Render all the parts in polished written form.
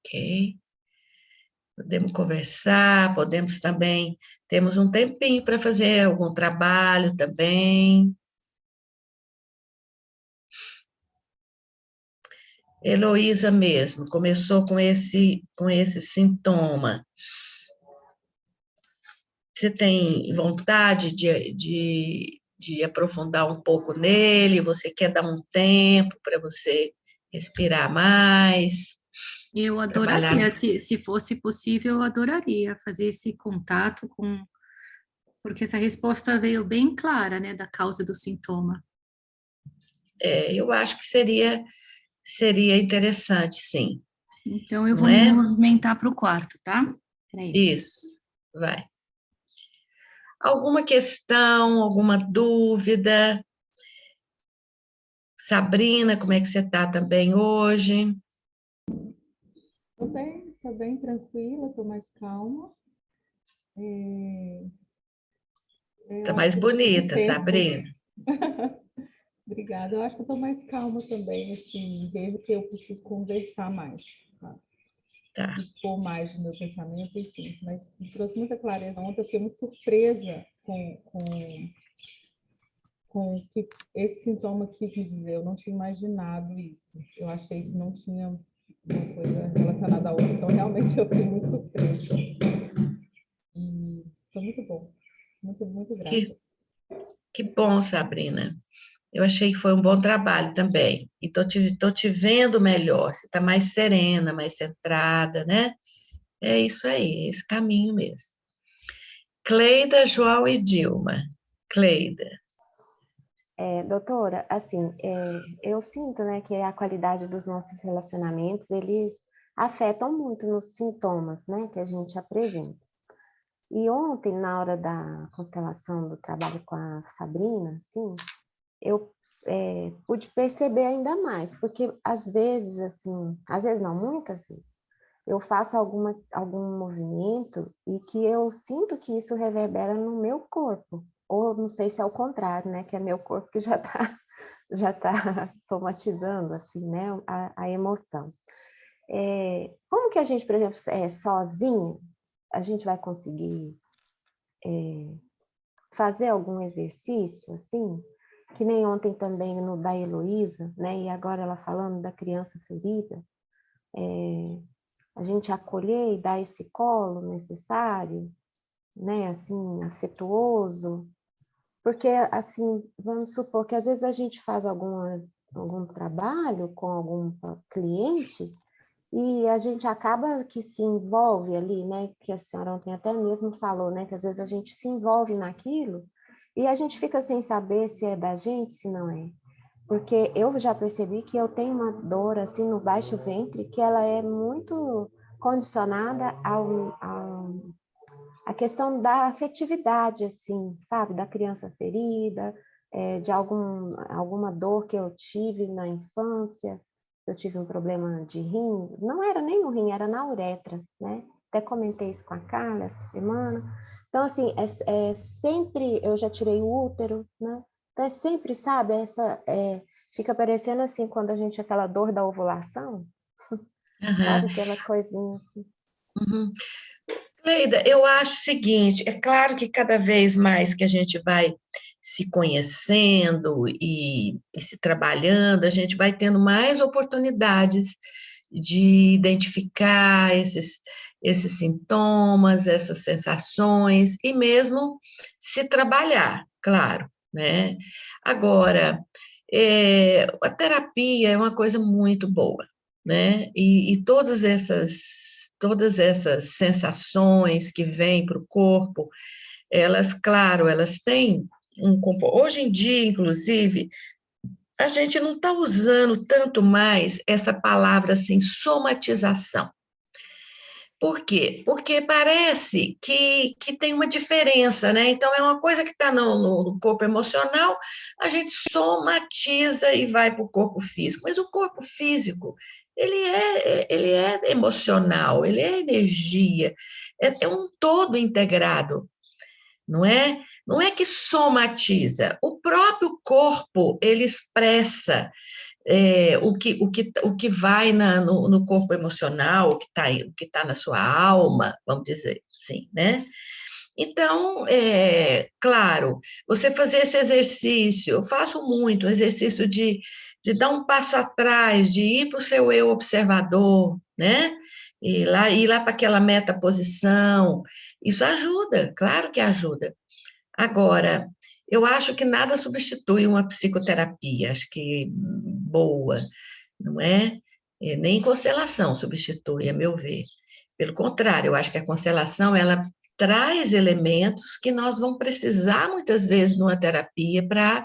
Ok? Podemos conversar, podemos também, temos um tempinho para fazer algum trabalho também. Heloísa mesmo, começou com esse sintoma. Você tem vontade de aprofundar um pouco nele? Você quer dar um tempo para você respirar mais, Eu trabalhar? adoraria, se fosse possível, eu adoraria fazer esse contato com, porque essa resposta veio bem clara, né, da causa do sintoma. Eu acho que seria interessante, sim, Então, eu não vou me é? movimentar para o quarto, tá? Peraí. Isso, vai. Alguma questão, alguma dúvida? Sabrina, como é que você está também hoje? Tô bem tranquila, tô mais calma. Está Eu acho mais que eu preciso de bonita, tempo. Sabrina. Obrigada. Eu acho que eu tô mais calma também, assim, vejo que eu preciso conversar mais, sabe? Tá. Expor mais o meu pensamento, enfim. Mas me trouxe muita clareza. Ontem eu fiquei muito surpresa com o que esse sintoma quis me dizer. Eu não tinha imaginado isso. Eu achei que não tinha uma coisa relacionada à outra. Então, realmente, eu fiquei muito surpresa. E foi muito bom. Muito, muito grata. Que, que bom, Sabrina. Eu achei que foi um bom trabalho também. E tô te vendo melhor. Você está mais serena, mais centrada, né? É isso aí, é esse caminho mesmo. Cleida, João e Dilma. Cleida. Doutora, assim, eu sinto, né, que a qualidade dos nossos relacionamentos, eles afetam muito nos sintomas, né, que a gente apresenta. E ontem, na hora da constelação do trabalho com a Sabrina, assim, eu pude perceber ainda mais, porque às vezes, assim, às vezes não, muitas vezes, eu faço algum movimento e que eu sinto que isso reverbera no meu corpo. Ou não sei se é o contrário, né? Que é meu corpo que já tá somatizando, assim, né? A emoção. Como que a gente, por exemplo, sozinha, a gente vai conseguir fazer algum exercício, assim? Que nem ontem também no da Heloísa, né? E agora ela falando da criança ferida. A gente acolher e dar esse colo necessário, né, assim, afetuoso, porque, assim, vamos supor que às vezes a gente faz algum trabalho com algum cliente e a gente acaba que se envolve ali, né, que a senhora ontem até mesmo falou, né, que às vezes a gente se envolve naquilo e a gente fica sem saber se é da gente, se não é. Porque eu já percebi que eu tenho uma dor assim no baixo ventre que ela é muito condicionada à questão da afetividade, assim, sabe? Da criança ferida, de alguma dor que eu tive na infância. Eu tive um problema de rim, não era nem no rim, era na uretra, né? Até comentei isso com a Carla essa semana. Então, assim, sempre eu já tirei o útero, né? Então, sempre, sabe, fica parecendo assim, quando a gente, aquela dor da ovulação, Aham. sabe, aquela coisinha assim. Uhum. Cleida, eu acho o seguinte, é claro que cada vez mais que a gente vai se conhecendo e se trabalhando, a gente vai tendo mais oportunidades de identificar esses sintomas, essas sensações, e mesmo se trabalhar, claro, né? Agora, a terapia é uma coisa muito boa, né? E todas essas sensações que vêm para o corpo, elas, claro, elas têm hoje em dia, inclusive, a gente não está usando tanto mais essa palavra assim, somatização. Por quê? Porque parece que tem uma diferença, né? Então, é uma coisa que está no corpo emocional, a gente somatiza e vai para o corpo físico. Mas o corpo físico, ele é emocional, ele é energia, é um todo integrado, não é? Não é que somatiza, o próprio corpo, ele expressa o que vai no corpo emocional, o que tá na sua alma, vamos dizer assim, né? Então, claro, você fazer esse exercício, eu faço muito, o exercício de dar um passo atrás, de ir para o seu eu observador, né? Ir lá para aquela metaposição, isso ajuda, claro que ajuda. Agora, eu acho que nada substitui uma psicoterapia, acho que boa, não é? Nem constelação substitui, a meu ver. Pelo contrário, eu acho que a constelação, ela traz elementos que nós vamos precisar muitas vezes numa terapia para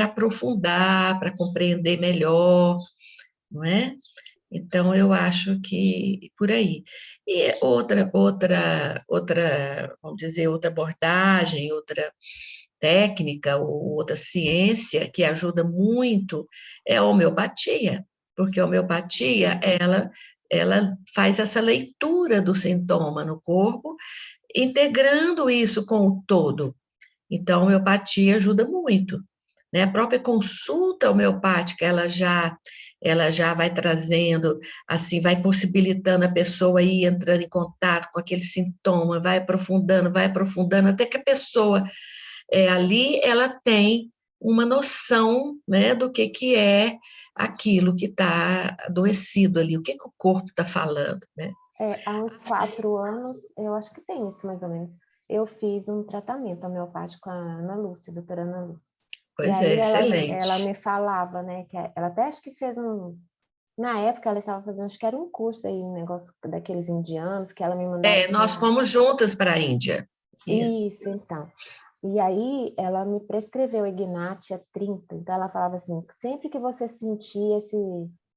aprofundar, para compreender melhor, não é? Então, eu acho que por aí. E vamos dizer, outra abordagem, outra técnica ou outra ciência que ajuda muito é a homeopatia, porque a homeopatia, ela faz essa leitura do sintoma no corpo, integrando isso com o todo. Então, a homeopatia ajuda muito, né? A própria consulta homeopática, ela já vai trazendo, assim, vai possibilitando a pessoa ir entrando em contato com aquele sintoma, vai aprofundando, até que a pessoa ali ela tem uma noção, né, do que é aquilo que está adoecido ali, o que o corpo está falando, né? Há uns 4 anos, eu acho que tem isso mais ou menos, eu fiz um tratamento homeopático com a Ana Lúcia, a doutora Ana Lúcia. Pois E aí excelente. ela me falava, né, que ela até acho que fez na época ela estava fazendo, acho que era um curso aí, um negócio daqueles indianos, que ela me mandava assim, Nós fomos juntas para a Índia. Isso, então. E aí ela me prescreveu Ignatia 30, então ela falava assim, sempre que você sentir esse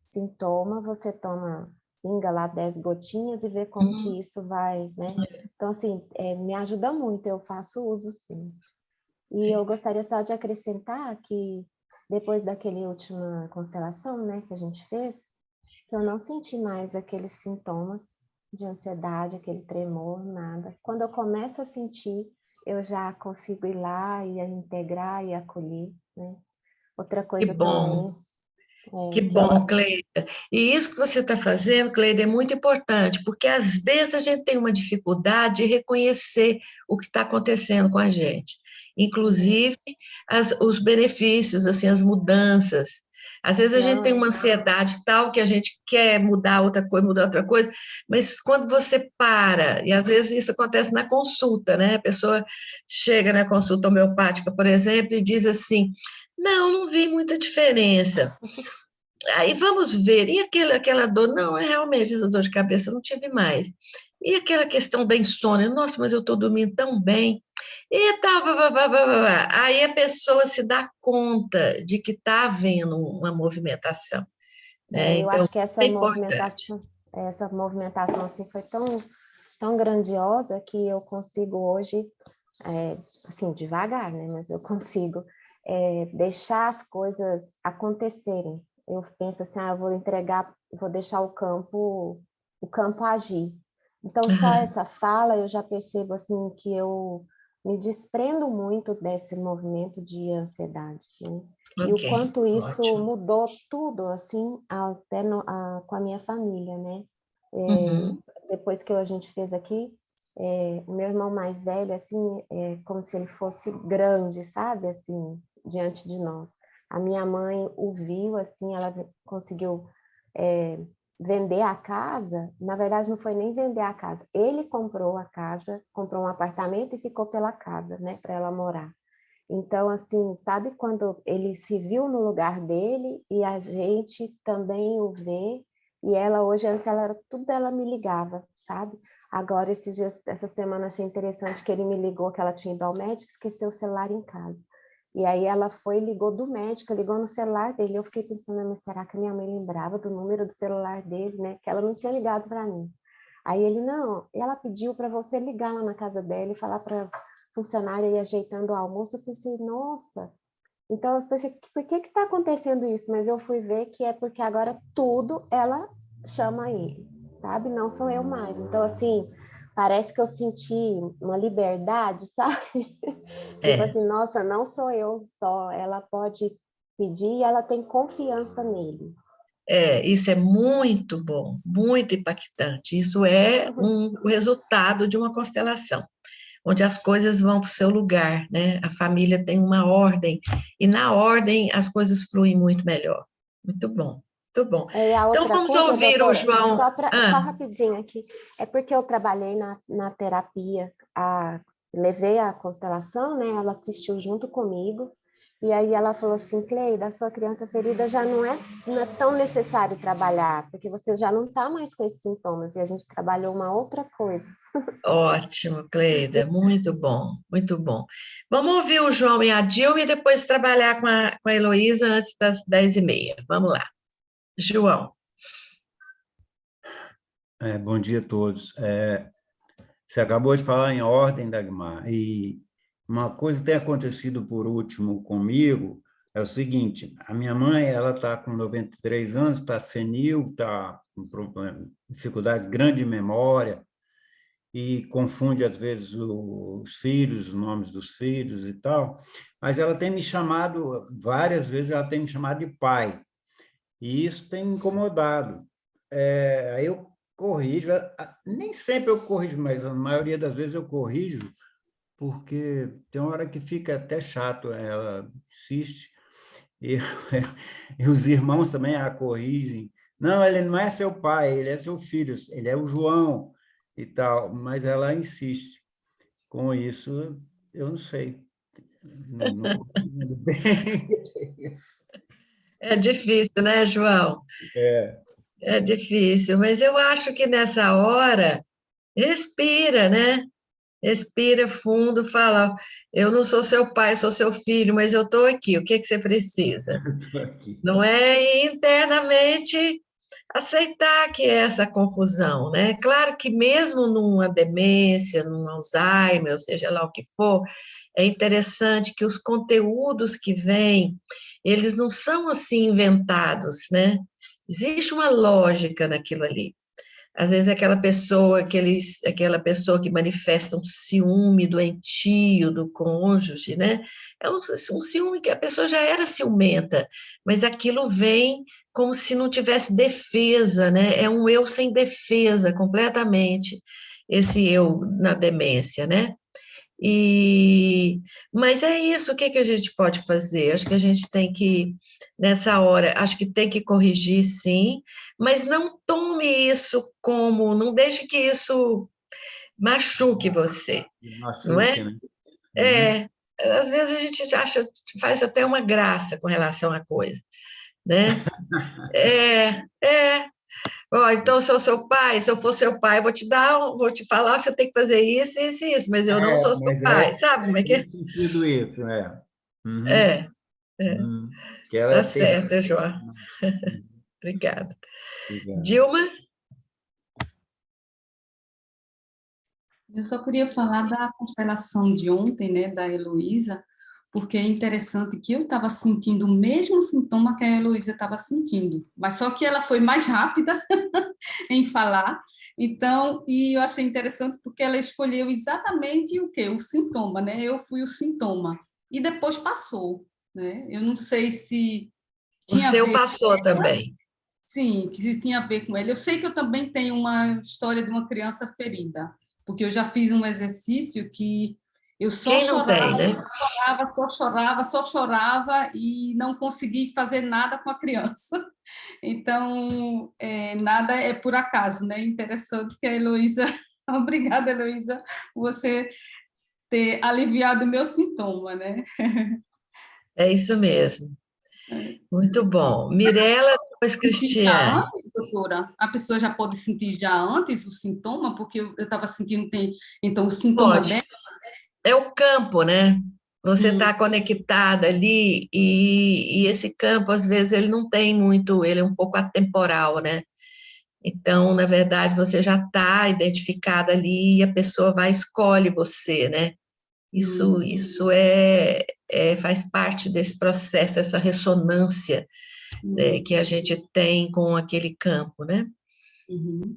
sintoma, você toma, pinga lá 10 gotinhas e vê como que isso vai, né? Então, assim, me ajuda muito, eu faço uso, sim. E eu gostaria só de acrescentar que depois daquele última constelação, né, que a gente fez, que eu não senti mais aqueles sintomas de ansiedade, aquele tremor, nada. Quando eu começo a sentir, eu já consigo ir lá e integrar e acolher, né? Outra Que coisa bom. também... Que bom, Cleida. E isso que você está fazendo, Cleida, é muito importante, porque às vezes a gente tem uma dificuldade de reconhecer o que está acontecendo com a gente, inclusive os benefícios, assim, as mudanças. Às vezes a gente tem uma ansiedade tal que a gente quer mudar outra coisa, mas quando você para, e às vezes isso acontece na consulta, né? A pessoa chega na consulta homeopática, por exemplo, e diz assim: não vi muita diferença. Aí vamos ver, e aquela dor? Não, realmente essa dor de cabeça eu não tive mais. E aquela questão da insônia? Nossa, mas eu estou dormindo tão bem. E tal, aí a pessoa se dá conta de que está havendo uma movimentação, né? Eu Então, acho que é importante. essa movimentação assim, foi tão grandiosa que eu consigo hoje, assim, devagar, né? Mas eu consigo deixar as coisas acontecerem. Eu penso assim, eu vou deixar o campo agir. Então, só essa fala, eu já percebo assim que eu me desprendo muito desse movimento de ansiedade, né? E o quanto isso Ótimo. mudou tudo, assim, até com a minha família, né? Depois que a gente fez aqui, o meu irmão mais velho, assim, como se ele fosse grande, sabe? Assim, diante de nós. A minha mãe o viu, assim, ela conseguiu vender a casa. Na verdade, não foi nem vender a casa. Ele comprou a casa, comprou um apartamento e ficou pela casa, né? Para ela morar. Então, assim, sabe quando ele se viu no lugar dele e a gente também o vê, e ela hoje, antes ela me ligava, sabe? Agora, esses dias, essa semana, achei interessante que ele me ligou, que ela tinha ido ao médico, esqueceu o celular em casa. E aí ela foi, ligou do médico, ligou no celular dele. Eu fiquei pensando, mas será que a minha mãe lembrava do número do celular dele, né? Que ela não tinha ligado para mim. Aí ele, não, e ela pediu para você ligar lá na casa dela e falar para funcionária ir ajeitando o almoço. Eu pensei, nossa, então eu pensei, por que está acontecendo isso? Mas eu fui ver que é porque agora tudo ela chama ele, sabe? Não sou eu mais. Então, assim, parece que eu senti uma liberdade, sabe? Tipo assim, nossa, não sou eu só, ela pode pedir e ela tem confiança nele. Isso é muito bom, muito impactante. Isso é o resultado de uma constelação, onde as coisas vão para o seu lugar, né? A família tem uma ordem, e na ordem as coisas fluem muito melhor. Muito bom, muito bom. E a Então outra vamos coisa, ouvir o doutora, João. só rapidinho aqui, é porque eu trabalhei na terapia, levei a constelação, né? Ela assistiu junto comigo, e aí ela falou assim, Cleide, a sua criança ferida já não é tão necessário trabalhar, porque você já não está mais com esses sintomas, e a gente trabalhou uma outra coisa. Ótimo, Cleida, muito bom, muito bom. Vamos ouvir o João e a Dilma e depois trabalhar com a Heloísa antes das 10h30. Vamos lá. João. Bom dia a todos. Você acabou de falar em ordem, Dagmar, e uma coisa que tem acontecido por último comigo é o seguinte, a minha mãe, ela está com 93 anos, está senil, está com dificuldades grande de memória, e confunde, às vezes, os filhos, os nomes dos filhos e tal, mas ela tem me chamado, várias vezes, ela tem me chamado de pai, e isso tem me incomodado. Aí eu corrijo, nem sempre eu corrijo, mas a maioria das vezes eu corrijo, porque tem uma hora que fica até chato, ela insiste, e, e os irmãos também a corrigem. Não, ele não é seu pai, ele é seu filho, ele é o João e tal, mas ela insiste. Com isso, eu não sei. Não estou entendendo bem isso. É difícil, né, João? É difícil, mas eu acho que nessa hora, respira, né? Respira fundo, fala, eu não sou seu pai, sou seu filho, mas eu estou aqui, o que você precisa? Estou aqui. Não é? E internamente aceitar que é essa confusão, né? Claro que mesmo numa demência, num Alzheimer, ou seja lá o que for, é interessante que os conteúdos que vêm, eles não são assim inventados, né? Existe uma lógica naquilo ali. Às vezes aquela pessoa que manifesta um ciúme doentio do cônjuge, né? É um ciúme que a pessoa já era ciumenta, mas aquilo vem como se não tivesse defesa, né? É um eu sem defesa, completamente, esse eu na demência, né? Mas é isso, o que a gente pode fazer? Acho que a gente tem que, nessa hora, acho que tem que corrigir, sim, mas não tome isso como, não deixe que isso machuque você, não é? Machuque, né? Uhum. É, às vezes a gente faz até uma graça com relação à coisa, né? É, ó, então, eu sou seu pai, se eu for seu pai, vou te falar, você tem que fazer isso, isso e isso, mas eu não sou seu Mas pai, sabe como é que é? nesse sentido isso, Uhum. É, é, Uhum. Que ela tá é certo, terrível. João. Obrigada. Obrigado. Dilma? Eu só queria falar da constelação de ontem, né, da Heloísa, porque é interessante que eu estava sentindo o mesmo sintoma que a Heloísa estava sentindo, mas só que ela foi mais rápida em falar, então, e eu achei interessante porque ela escolheu exatamente o quê? O sintoma, né? Eu fui o sintoma, e depois passou, né? Eu não sei se O tinha a seu ver. passou também. Sim, que se tinha a ver com ele. Eu sei que eu também tenho uma história de uma criança ferida, porque eu já fiz um exercício que eu Quem não tem, né? só chorava e não consegui fazer nada com a criança. Então, nada é por acaso, né? Interessante que a Heloísa... Obrigada, Heloísa, por você ter aliviado o meu sintoma, né? É isso mesmo. Muito bom. Mirela, depois Sentir já Cristiane. antes, doutora? A pessoa já pode sentir já antes o sintoma? Porque eu estava sentindo, então, o sintoma Pode. dela... É o campo, né? Você Hum, está conectada ali e esse campo, às vezes, ele não tem muito, ele é um pouco atemporal, né? Então, na verdade, você já está identificada ali e a pessoa vai e escolhe você, né? Isso faz parte desse processo, essa ressonância, né, que a gente tem com aquele campo, né? uhum.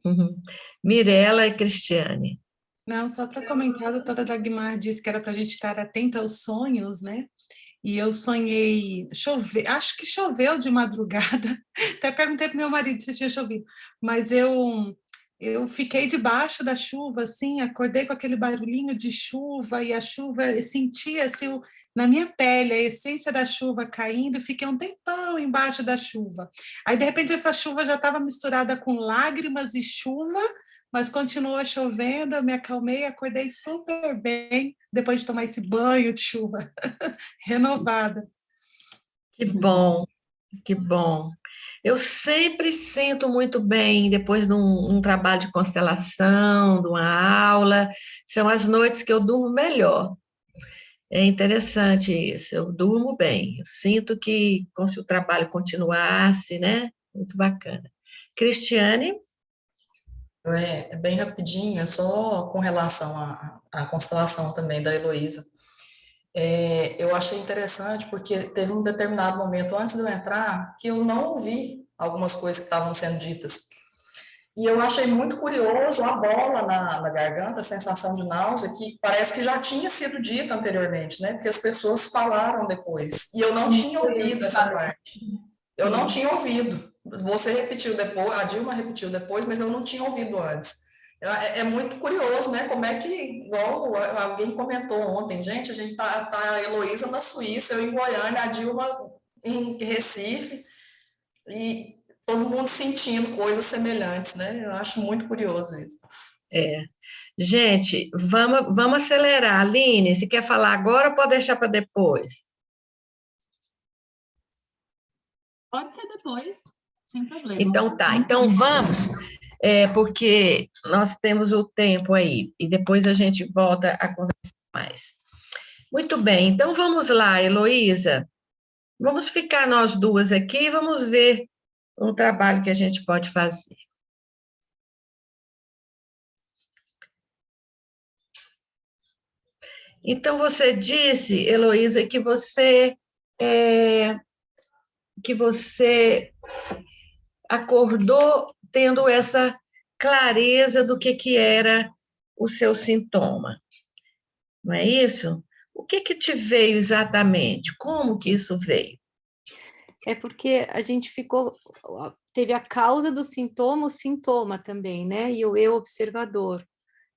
Uhum. Mirela e Cristiane. Não, só para comentar, a doutora Dagmar disse que era para a gente estar atenta aos sonhos, né? e eu sonhei chover, acho que choveu de madrugada, até perguntei para meu marido se tinha chovido, mas eu fiquei debaixo da chuva, assim, acordei com aquele barulhinho de chuva, e a chuva, eu sentia assim, na minha pele a essência da chuva caindo, e fiquei um tempão embaixo da chuva. Aí, de repente, essa chuva já estava misturada com lágrimas e chuva, mas continuou chovendo, eu me acalmei, acordei super bem, depois de tomar esse banho de chuva, renovada. Que bom, que bom. Eu sempre sinto muito bem depois de um trabalho de constelação, de uma aula. São as noites que eu durmo melhor. É interessante isso, eu durmo bem. Eu sinto que, como se o trabalho continuasse, né? Muito bacana. Cristiane? É bem rapidinho, é só com relação à constelação também da Heloísa. Eu achei interessante porque teve um determinado momento antes de eu entrar que eu não ouvi algumas coisas que estavam sendo ditas. E eu achei muito curioso a bola na garganta, a sensação de náusea, que parece que já tinha sido dita anteriormente, né? Porque as pessoas falaram depois. E eu não tinha ouvido essa parte. Eu não tinha ouvido. Você repetiu depois, a Dilma repetiu depois, mas eu não tinha ouvido antes. É muito curioso, né? Como é que, igual alguém comentou ontem, gente, a gente tá a Heloísa na Suíça, eu em Goiânia, a Dilma em Recife, e todo mundo sentindo coisas semelhantes, né? Eu acho muito curioso isso. Gente, vamos acelerar. Aline, se quer falar agora ou pode deixar para depois? Pode ser depois, sem problema. Então tá, então vamos, porque nós temos o tempo aí, e depois a gente volta a conversar mais. Muito bem, então vamos lá, Heloísa. Vamos ficar nós duas aqui e vamos ver um trabalho que a gente pode fazer. Então, você disse, Heloísa, que você acordou tendo essa clareza do que era o seu sintoma, não é isso? O que te veio exatamente? Como que isso veio? É porque a gente teve a causa do sintoma, o sintoma também, né? E o eu observador.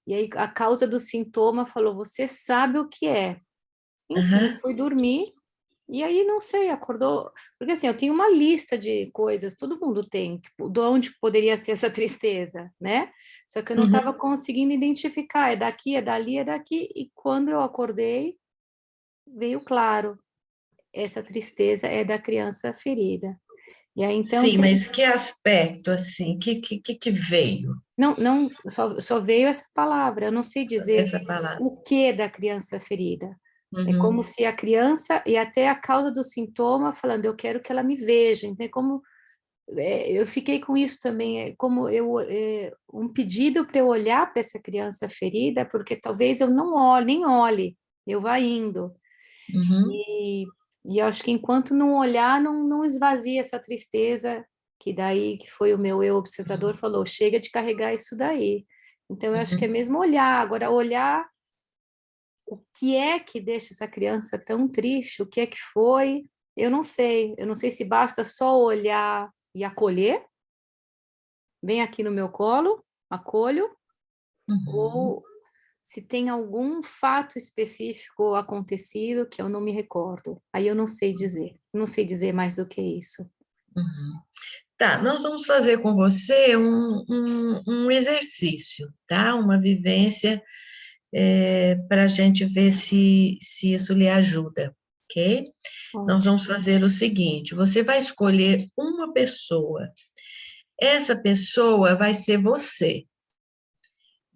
E aí a causa do sintoma falou, você sabe o que é. Enfim, fui dormir, e aí não sei, acordou. Porque assim, eu tenho uma lista de coisas, todo mundo tem, tipo, de onde poderia ser essa tristeza, né? Só que eu não estava conseguindo identificar, é daqui, é dali, é daqui. E quando eu acordei, veio claro, essa tristeza é da criança ferida. E aí, então, Sim, mas que aspecto, assim, que veio? não, só veio essa palavra, eu não sei dizer Essa palavra. o que da criança ferida. É como se a criança, e até a causa do sintoma, falando, eu quero que ela me veja. Então, eu fiquei com isso também, como um pedido para eu olhar para essa criança ferida, porque talvez eu não olhe, nem olhe, eu vá indo. E eu acho que enquanto não olhar, não esvazia essa tristeza, que foi o meu eu observador, falou, chega de carregar isso daí. Então, eu acho que é mesmo olhar, agora olhar o que é que deixa essa criança tão triste, o que é que foi, eu não sei se basta só olhar e acolher, vem aqui no meu colo, acolho, ou se tem algum fato específico acontecido que eu não me recordo. Aí eu não sei dizer mais do que isso. Tá, nós vamos fazer com você um exercício, tá? Uma vivência para a gente ver se isso lhe ajuda, ok? Nós vamos fazer o seguinte: você vai escolher uma pessoa. Essa pessoa vai ser você.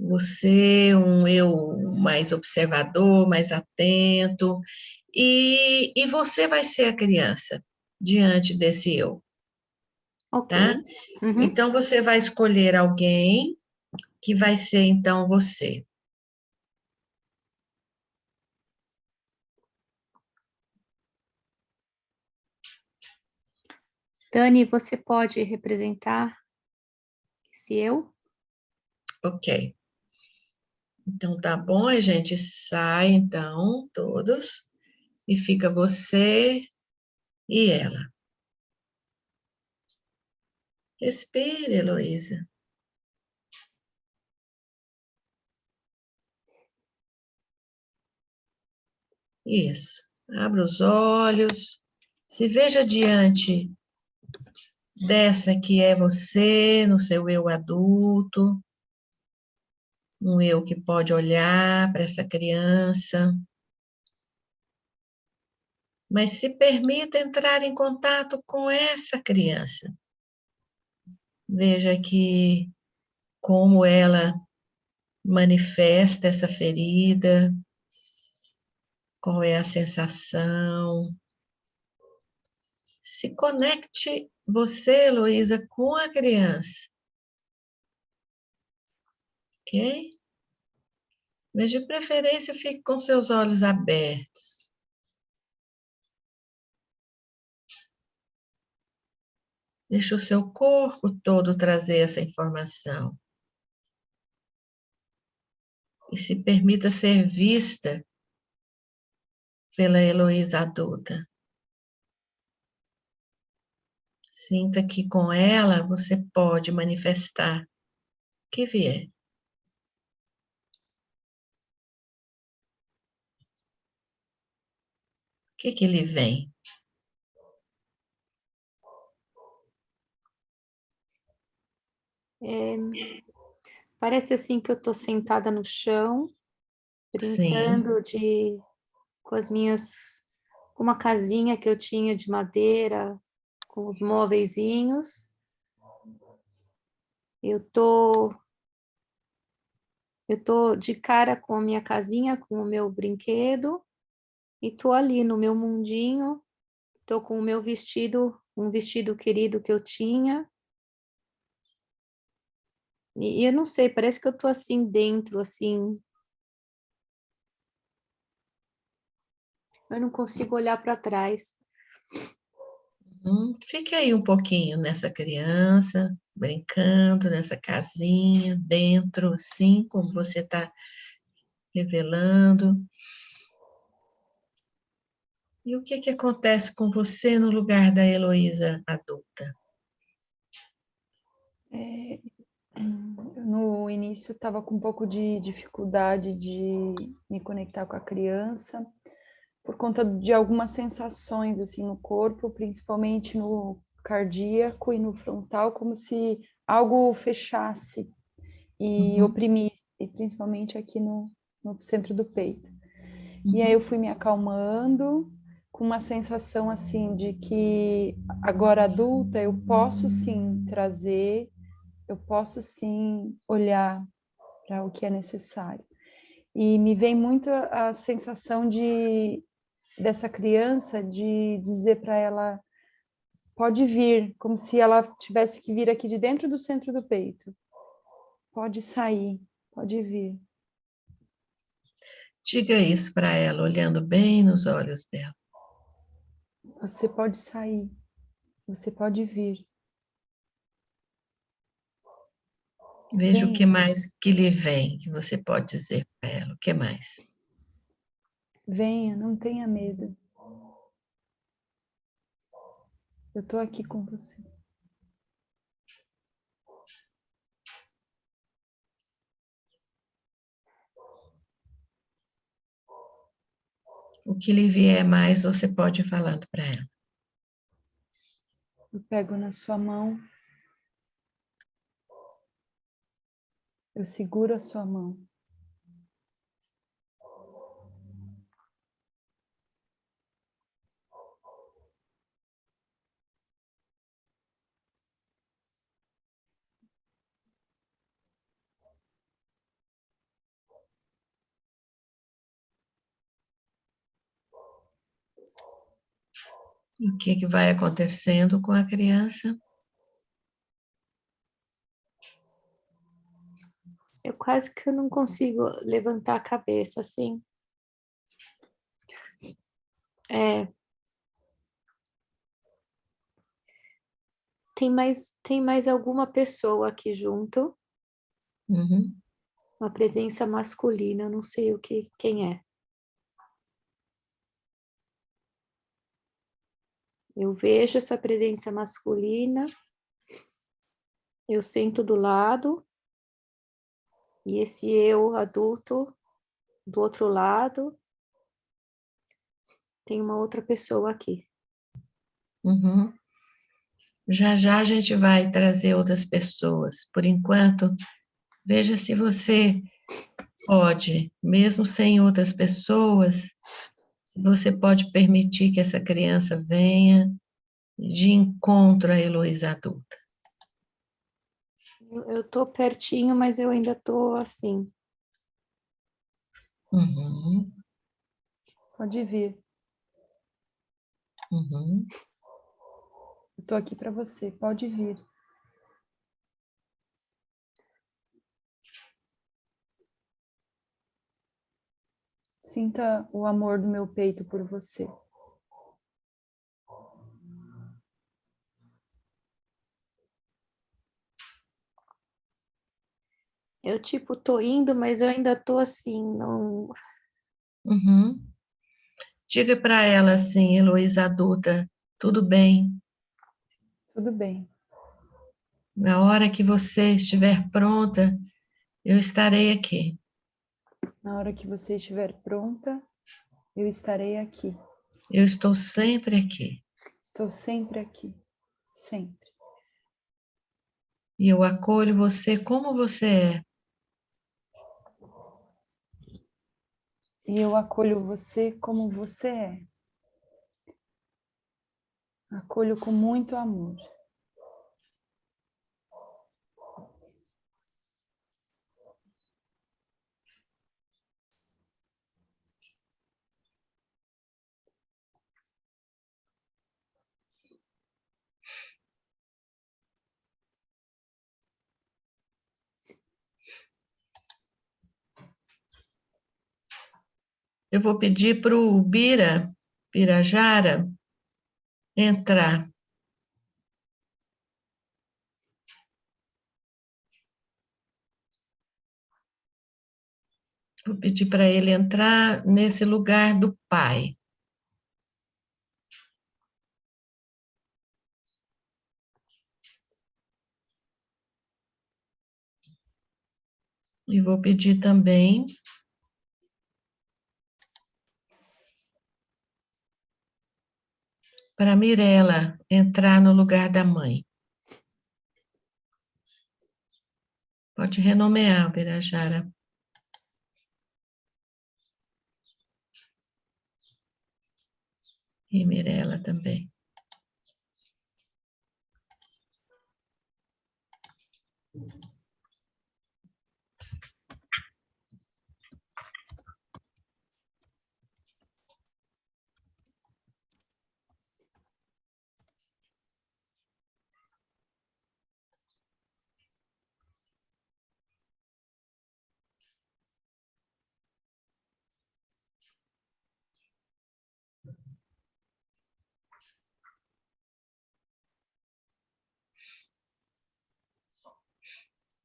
Você, um eu mais observador, mais atento, e você vai ser a criança diante desse eu, Ok. tá? Então, você vai escolher alguém que vai ser, então, você. Dani, você pode representar esse eu? Ok. Então, tá bom, a gente sai, então, todos, e fica você e ela. Respire, Heloísa. Isso. Abra os olhos. Se veja diante dessa que é você, no seu eu adulto, um eu que pode olhar para essa criança, mas se permita entrar em contato com essa criança. Veja que como ela manifesta essa ferida, qual é a sensação. Se conecte você, Heloísa, com a criança. Ok? Mas de preferência fique com seus olhos abertos. Deixe o seu corpo todo trazer essa informação. E se permita ser vista pela Heloísa adulta. Sinta que com ela você pode manifestar o que vier. O que lhe vem? Parece assim que eu estou sentada no chão, Sim. brincando com uma casinha que eu tinha de madeira, com os móveizinhos. Eu tô de cara com a minha casinha, com o meu brinquedo, e tô ali no meu mundinho, tô com o meu vestido, um vestido querido que eu tinha. E eu não sei, parece que eu tô assim dentro, assim. Eu não consigo olhar para trás. Fique aí um pouquinho nessa criança, brincando nessa casinha, dentro, assim como você está revelando. E o que acontece com você no lugar da Heloísa adulta? No início estava com um pouco de dificuldade de me conectar com a criança, por conta de algumas sensações assim no corpo, principalmente no cardíaco e no frontal, como se algo fechasse e oprimisse, principalmente aqui no centro do peito. E aí eu fui me acalmando, com uma sensação assim de que agora adulta eu posso sim trazer, eu posso sim olhar para o que é necessário. E me vem muito a sensação dessa criança de dizer para ela, pode vir, como se ela tivesse que vir aqui de dentro do centro do peito. Pode sair, pode vir. Diga isso para ela, olhando bem nos olhos dela. Você pode sair, você pode vir. Veja o que mais que lhe vem, que você pode dizer para ela. O que mais? Venha, não tenha medo. Eu estou aqui com você. O que lhe vier mais, você pode ir falando para ela. Eu pego na sua mão. Eu seguro a sua mão. O que vai acontecendo com a criança? Eu quase que não consigo levantar a cabeça, assim. Tem mais alguma pessoa aqui junto? Uma presença masculina, eu não sei quem é. Eu vejo essa presença masculina, eu sento do lado, e esse eu adulto do outro lado, tem uma outra pessoa aqui. Uhum. Já já a gente vai trazer outras pessoas. Por enquanto, veja se você pode, mesmo sem outras pessoas, se você pode permitir que essa criança venha de encontro à Heloísa adulta. Eu tô pertinho, mas eu ainda tô assim. Uhum, Pode vir. uhum. Eu tô aqui para você. Pode vir. Sinta o amor do meu peito por você. Eu, tipo, tô indo, mas eu ainda tô assim, não... Uhum. Diga para ela assim, Heloísa adulta, tudo bem. Tudo bem. Na hora que você estiver pronta, eu estarei aqui. Na hora que você estiver pronta, eu estarei aqui. Eu estou sempre aqui. Estou sempre aqui. Sempre. E eu acolho você como você é. E eu acolho você como você é. Acolho com muito amor. Eu vou pedir para o Birajara, entrar. Vou pedir para ele entrar nesse lugar do pai. E vou pedir também para Mirella entrar no lugar da mãe. Pode renomear, Birajara. E Mirella também.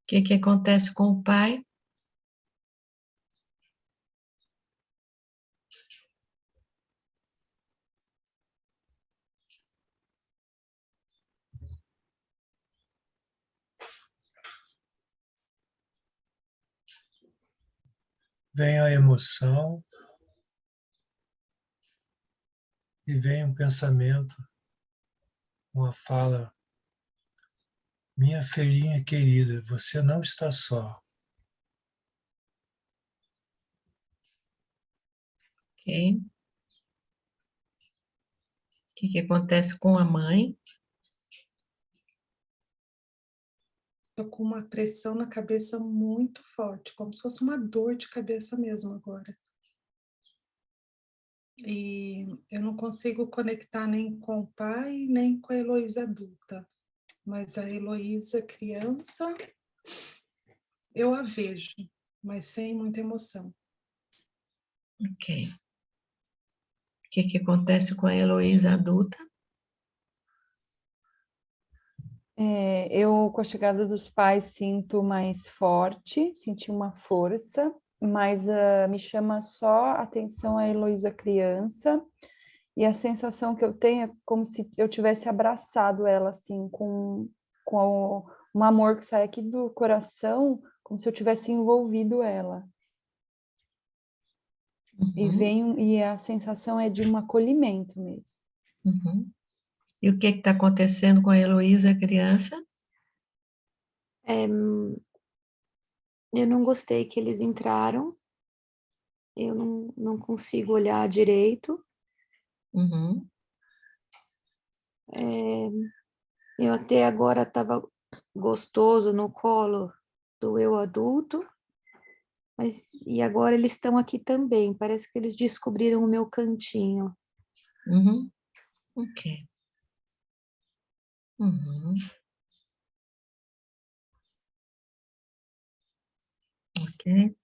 O que acontece com o pai? Vem a emoção e vem um pensamento, uma fala. Minha filhinha querida, você não está só. Ok. O que acontece com a mãe? Estou com uma pressão na cabeça muito forte, como se fosse uma dor de cabeça mesmo agora. E eu não consigo conectar nem com o pai, nem com a Heloísa adulta. Mas a Heloísa criança, eu a vejo, mas sem muita emoção. Ok. O que acontece com a Heloísa adulta? Eu, com a chegada dos pais, sinto mais forte, senti uma força, mas me chama só a atenção a Heloísa criança E a sensação que eu tenho é como se eu tivesse abraçado ela, assim, com um amor que sai aqui do coração, como se eu tivesse envolvido ela. Uhum. E a sensação é de um acolhimento mesmo. Uhum. E o que está acontecendo com a Heloísa, a criança? Eu não gostei que eles entraram, eu não consigo olhar direito. Uhum. Eu até agora estava gostoso no colo do eu adulto, e agora eles estão aqui também, parece que eles descobriram o meu cantinho. Uhum. Ok. Uhum. Ok.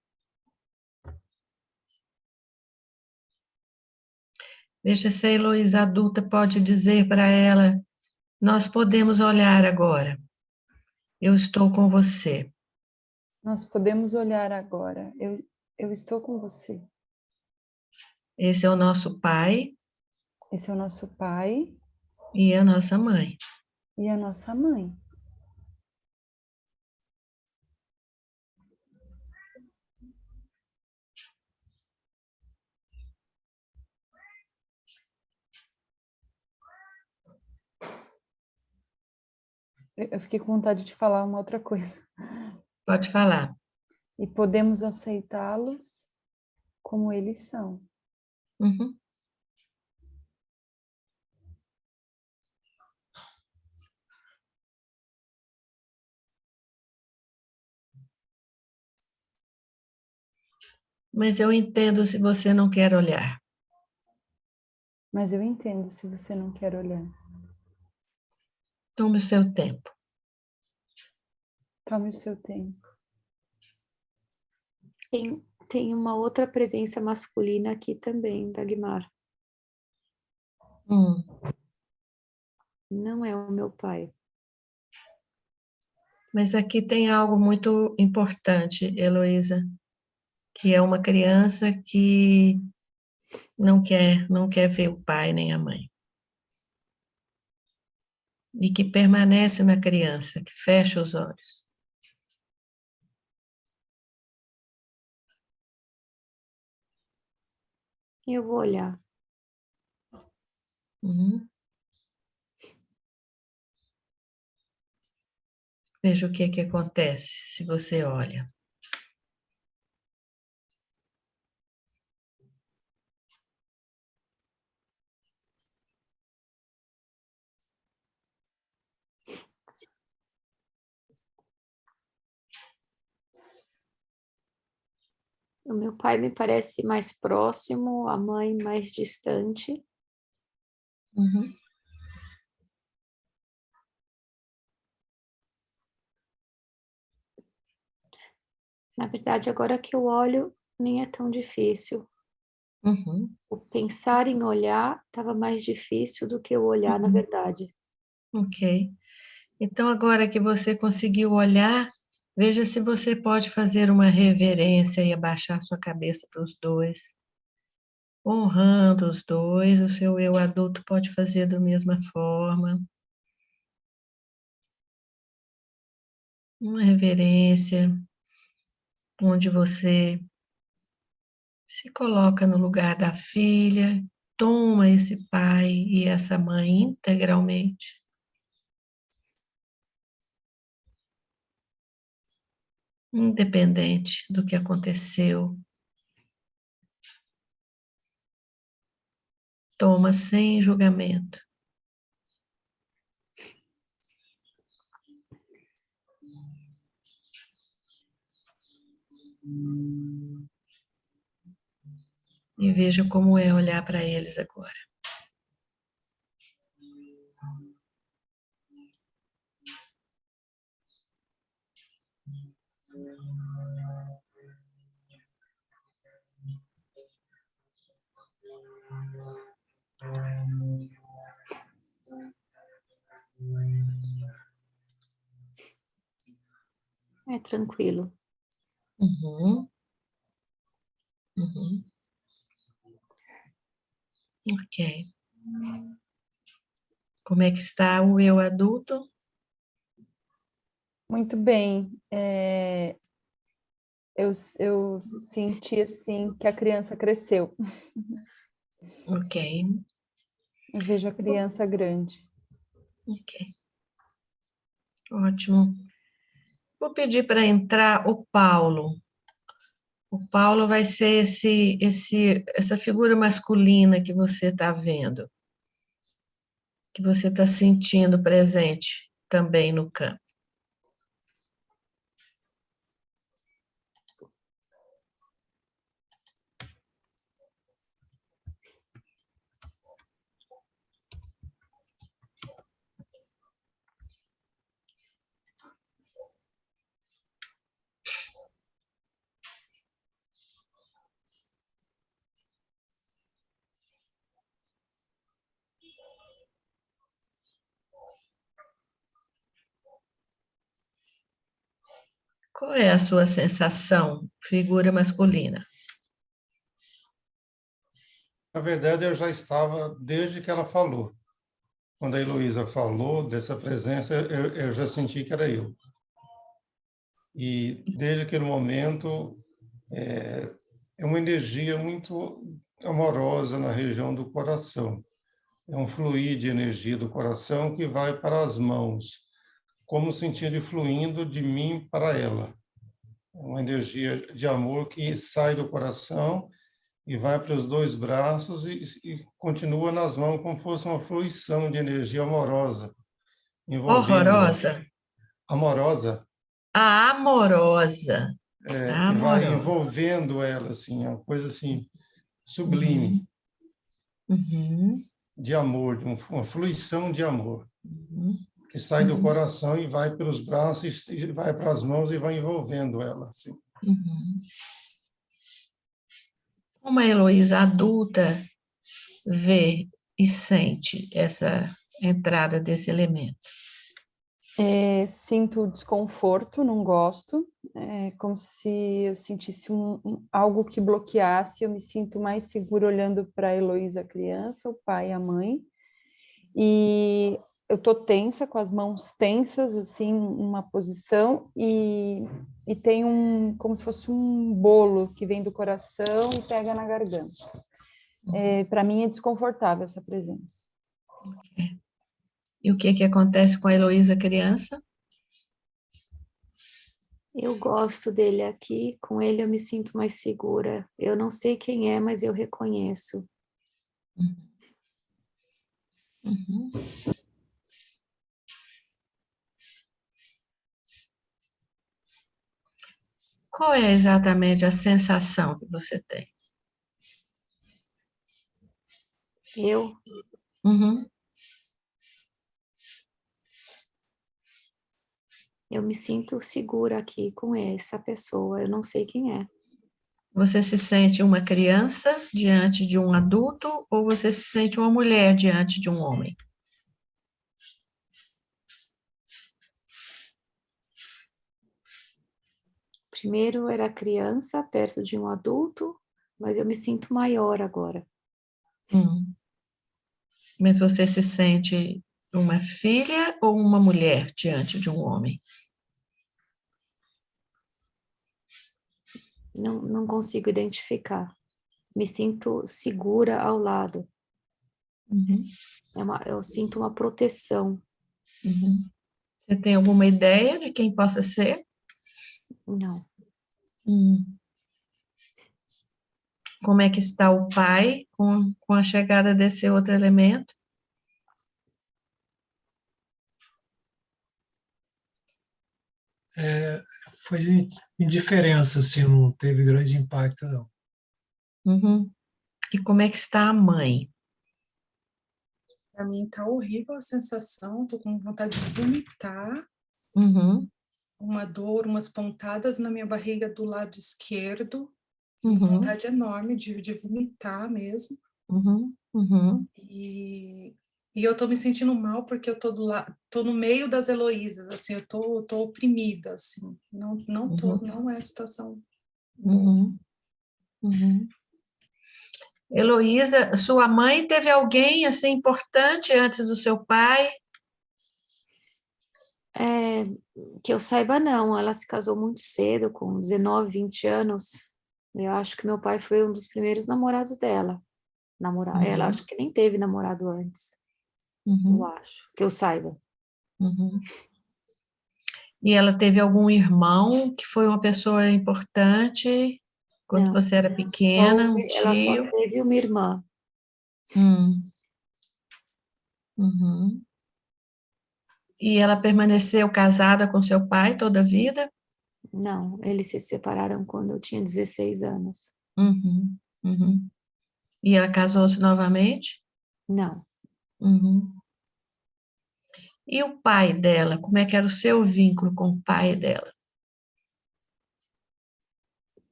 Veja se a Heloísa adulta pode dizer para ela: nós podemos olhar agora. Eu estou com você. Nós podemos olhar agora. Eu estou com você. Esse é o nosso pai Esse é o nosso pai e a nossa mãe. e a nossa mãe. Eu fiquei com vontade de falar uma outra coisa. Pode falar. E podemos aceitá-los como eles são. Uhum. Mas eu entendo se você não quer olhar. Mas eu entendo se você não quer olhar. Tome o seu tempo. Tome o seu tempo. Tem uma outra presença masculina aqui também, Dagmar. Não é o meu pai. Mas aqui tem algo muito importante, Heloísa, que é uma criança que não quer ver o pai nem a mãe. E que permanece na criança, que fecha os olhos. Eu vou olhar. Uhum. Veja o que acontece se você olha. O meu pai me parece mais próximo, a mãe mais distante. Uhum. Na verdade, agora que eu olho, nem é tão difícil. Uhum. O pensar em olhar estava mais difícil do que o olhar, na Uhum. verdade. Ok. Então, agora que você conseguiu olhar, veja se você pode fazer uma reverência e abaixar sua cabeça para os dois. Honrando os dois, o seu eu adulto pode fazer da mesma forma. Uma reverência, onde você se coloca no lugar da filha, toma esse pai e essa mãe integralmente. Independente do que aconteceu. Toma sem julgamento. E veja como é olhar para eles agora. É tranquilo. Uhum. Uhum. Ok. Como é que está o eu adulto? Muito bem. Eu senti, assim, que a criança cresceu. Ok. Eu vejo a criança grande. Ok. Ótimo. Vou pedir para entrar o Paulo. O Paulo vai ser essa figura masculina que você está vendo, que você está sentindo presente também no campo. Qual é a sua sensação, figura masculina? Na verdade, eu já estava desde que ela falou. Quando a Heloísa falou dessa presença, eu já senti que era eu. E desde aquele momento, é uma energia muito amorosa na região do coração. É um fluir de energia do coração que vai para as mãos, como sentindo fluindo de mim para ela. É uma energia de amor que sai do coração e vai para os dois braços e continua nas mãos como fosse uma fluição de energia amorosa, envolvendo Horrorosa? amorosa, A amorosa. e vai Amorosa. envolvendo ela, assim, é uma coisa assim, sublime, Uhum. de amor, de uma fluição de amor, Uhum. que sai do coração e vai pelos braços, e vai para as mãos e vai envolvendo ela, assim. Uhum. Como a Heloísa adulta vê e sente essa entrada desse elemento? Sinto desconforto, não gosto. É como se eu sentisse algo que bloqueasse. Eu me sinto mais segura olhando para a Heloísa, a criança, o pai e a mãe. E eu tô tensa, com as mãos tensas, assim, numa posição, e tem como se fosse um bolo que vem do coração e pega na garganta. Para mim é desconfortável essa presença. E o que acontece com a Heloísa criança? Eu gosto dele aqui, com ele eu me sinto mais segura. Eu não sei quem é, mas eu reconheço. Uhum. Qual é exatamente a sensação que você tem? Eu? Uhum. Eu me sinto segura aqui com essa pessoa, eu não sei quem é. Você se sente uma criança diante de um adulto ou você se sente uma mulher diante de um homem? Primeiro era criança perto de um adulto, mas eu me sinto maior agora. Mas você se sente uma filha ou uma mulher diante de um homem? Não consigo identificar. Me sinto segura ao lado. Uhum. Eu sinto uma proteção. Uhum. Você tem alguma ideia de quem possa ser? Não. Como é que está o pai com a chegada desse outro elemento? Foi de indiferença, assim, não teve grande impacto, não. Uhum. E como é que está a mãe? Para mim tá horrível a sensação, tô com vontade de vomitar. Uhum. Uma dor, umas pontadas na minha barriga do lado esquerdo. Uhum. Uma vontade enorme de vomitar mesmo. Uhum. Uhum. E eu tô me sentindo mal porque eu tô no meio das Heloísas, assim, eu tô oprimida, assim. Não é a situação boa. Uhum. Uhum. Heloísa, sua mãe teve alguém assim importante antes do seu pai? Que eu saiba, não. Ela se casou muito cedo, com 19, 20 anos. Eu acho que meu pai foi um dos primeiros namorados dela. Ela acho que nem teve namorado antes, eu acho, que eu saiba. E ela teve algum irmão que foi uma pessoa importante quando Não, você era pequena, um ela só tio? teve uma irmã. E ela permaneceu casada com seu pai toda a vida? Não, eles se separaram quando eu tinha 16 anos. E ela casou-se novamente? Não, E o pai dela, como é que era o seu vínculo com o pai dela?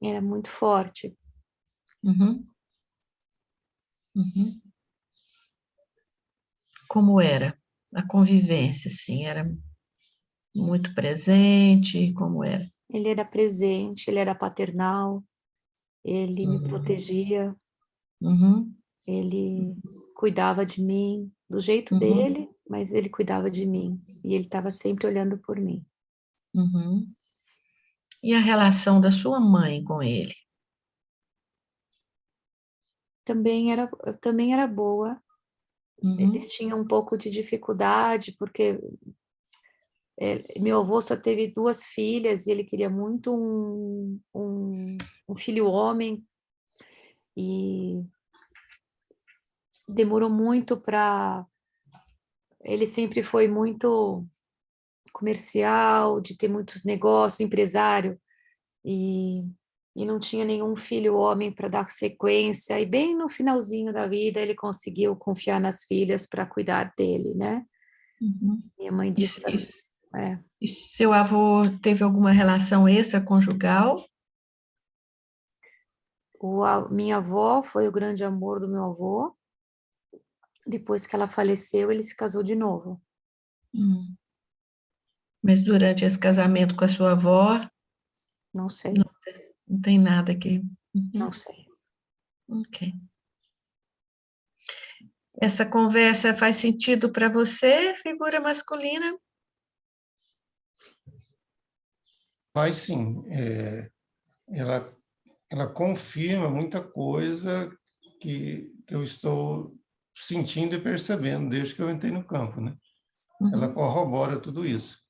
era muito forte. Como era a convivência, assim? Era muito presente? Como era? Ele era presente, ele era paternal, ele me protegia, ele cuidava de mim do jeito dele, mas ele cuidava de mim e ele estava sempre olhando por mim. E a relação da sua mãe com ele? Também era boa. Eles tinham um pouco de dificuldade, porque meu avô só teve 2 filhas e ele queria muito um filho homem, e demorou muito para... Ele sempre foi muito comercial, de ter muitos negócios, empresário, e não tinha nenhum filho homem para dar sequência, e bem no finalzinho da vida ele conseguiu confiar nas filhas para cuidar dele, né? Minha mãe disse para mim. E seu avô teve alguma relação extraconjugal? Minha avó foi o grande amor do meu avô. Depois que ela faleceu, ele se casou de novo. Mas durante esse casamento com a sua avó? Não sei. Não tem nada aqui. Não sei. Ok. Essa conversa faz sentido para você, figura masculina? Faz sim. Ela confirma muita coisa que eu estou sentindo e percebendo desde que eu entrei no campo, né? Ela corrobora tudo isso.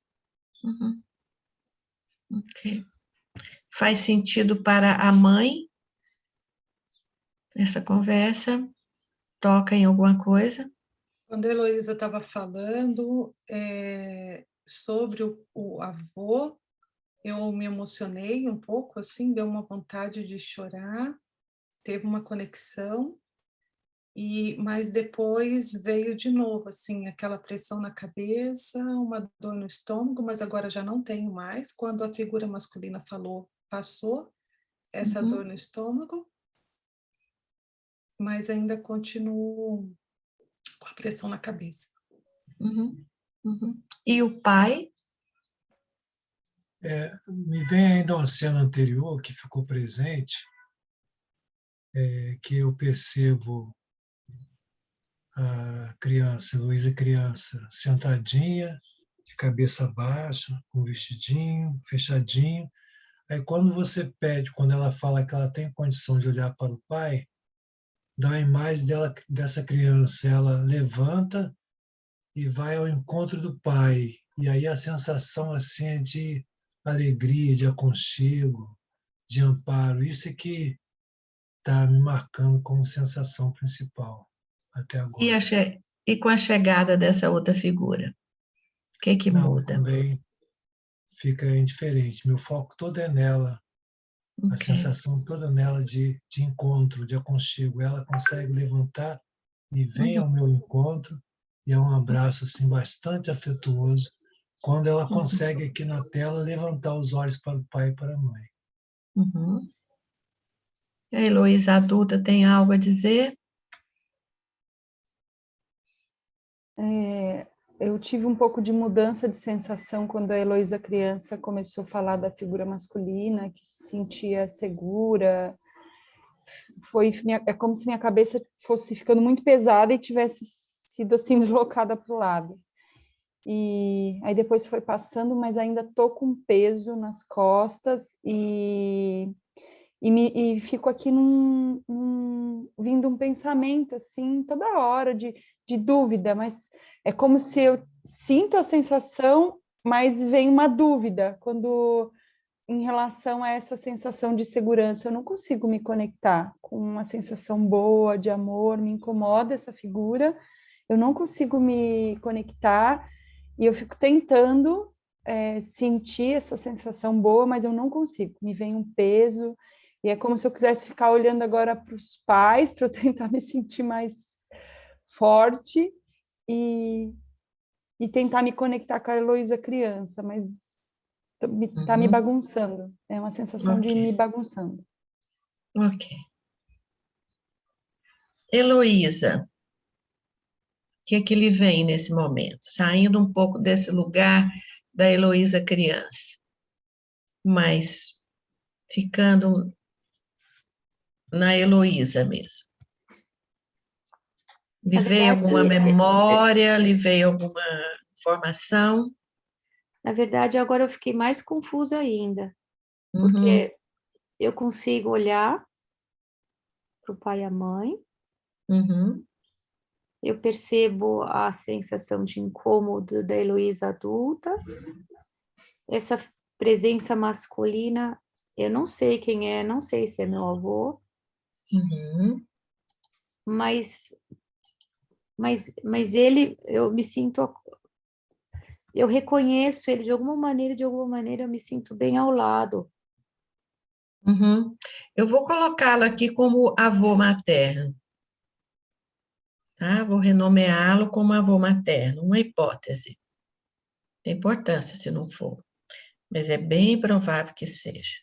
Ok. Faz sentido para a mãe essa conversa? Toca em alguma coisa? Quando a Heloísa estava falando sobre o avô, eu me emocionei um pouco, assim, deu uma vontade de chorar, teve uma conexão, mas depois veio de novo, assim, aquela pressão na cabeça, uma dor no estômago, mas agora já não tenho mais. Quando a figura masculina falou, passou essa dor no estômago, mas ainda continuo com a pressão na cabeça. E o pai? Me vem ainda uma cena anterior que ficou presente, que eu percebo a criança, Heloísa criança, sentadinha, de cabeça baixa, com vestidinho, fechadinho. Aí quando você pede, quando ela fala que ela tem condição de olhar para o pai, dá a imagem dessa criança, ela levanta e vai ao encontro do pai. E aí a sensação assim é de alegria, de aconchego, de amparo. Isso é que está me marcando como sensação principal até agora. E com a chegada dessa outra figura? O que Não, muda? também fica indiferente. Meu foco todo é nela. A sensação toda nela de encontro, de aconchego. Ela consegue levantar e vem ao meu encontro, e é um abraço assim bastante afetuoso, quando ela consegue aqui na tela levantar os olhos para o pai e para a mãe. A Heloísa adulta tem algo a dizer? Eu tive um pouco de mudança de sensação quando a Heloísa criança começou a falar da figura masculina, que se sentia segura, é como se minha cabeça fosse ficando muito pesada e tivesse sido assim deslocada para o lado. E aí depois foi passando, mas ainda tô com peso nas costas e fico aqui vindo um pensamento assim toda hora de dúvida, mas é como se eu sinto a sensação, mas vem uma dúvida quando em relação a essa sensação de segurança. Eu não consigo me conectar com uma sensação boa de amor, me incomoda essa figura, eu não consigo me conectar e eu fico tentando sentir essa sensação boa, mas eu não consigo, me vem um peso, e é como se eu quisesse ficar olhando agora para os pais, para eu tentar me sentir mais forte e tentar me conectar com a Heloísa criança, mas tá me bagunçando, é uma sensação de me bagunçando. Ok. Heloísa, o que lhe vem nesse momento? Saindo um pouco desse lugar da Heloísa criança, mas ficando na Heloísa mesmo. Lhe veio alguma memória, lhe veio alguma informação? Na verdade, agora eu fiquei mais confusa ainda, porque eu consigo olhar para o pai e a mãe, eu percebo a sensação de incômodo da Heloísa adulta, essa presença masculina, eu não sei quem é, não sei se é meu avô, mas ele, eu me sinto, eu reconheço ele de alguma maneira eu me sinto bem ao lado. Eu vou colocá-lo aqui como avô materno, tá? Vou renomeá-lo como avô materno, uma hipótese. Tem importância se não for, mas é bem provável que seja.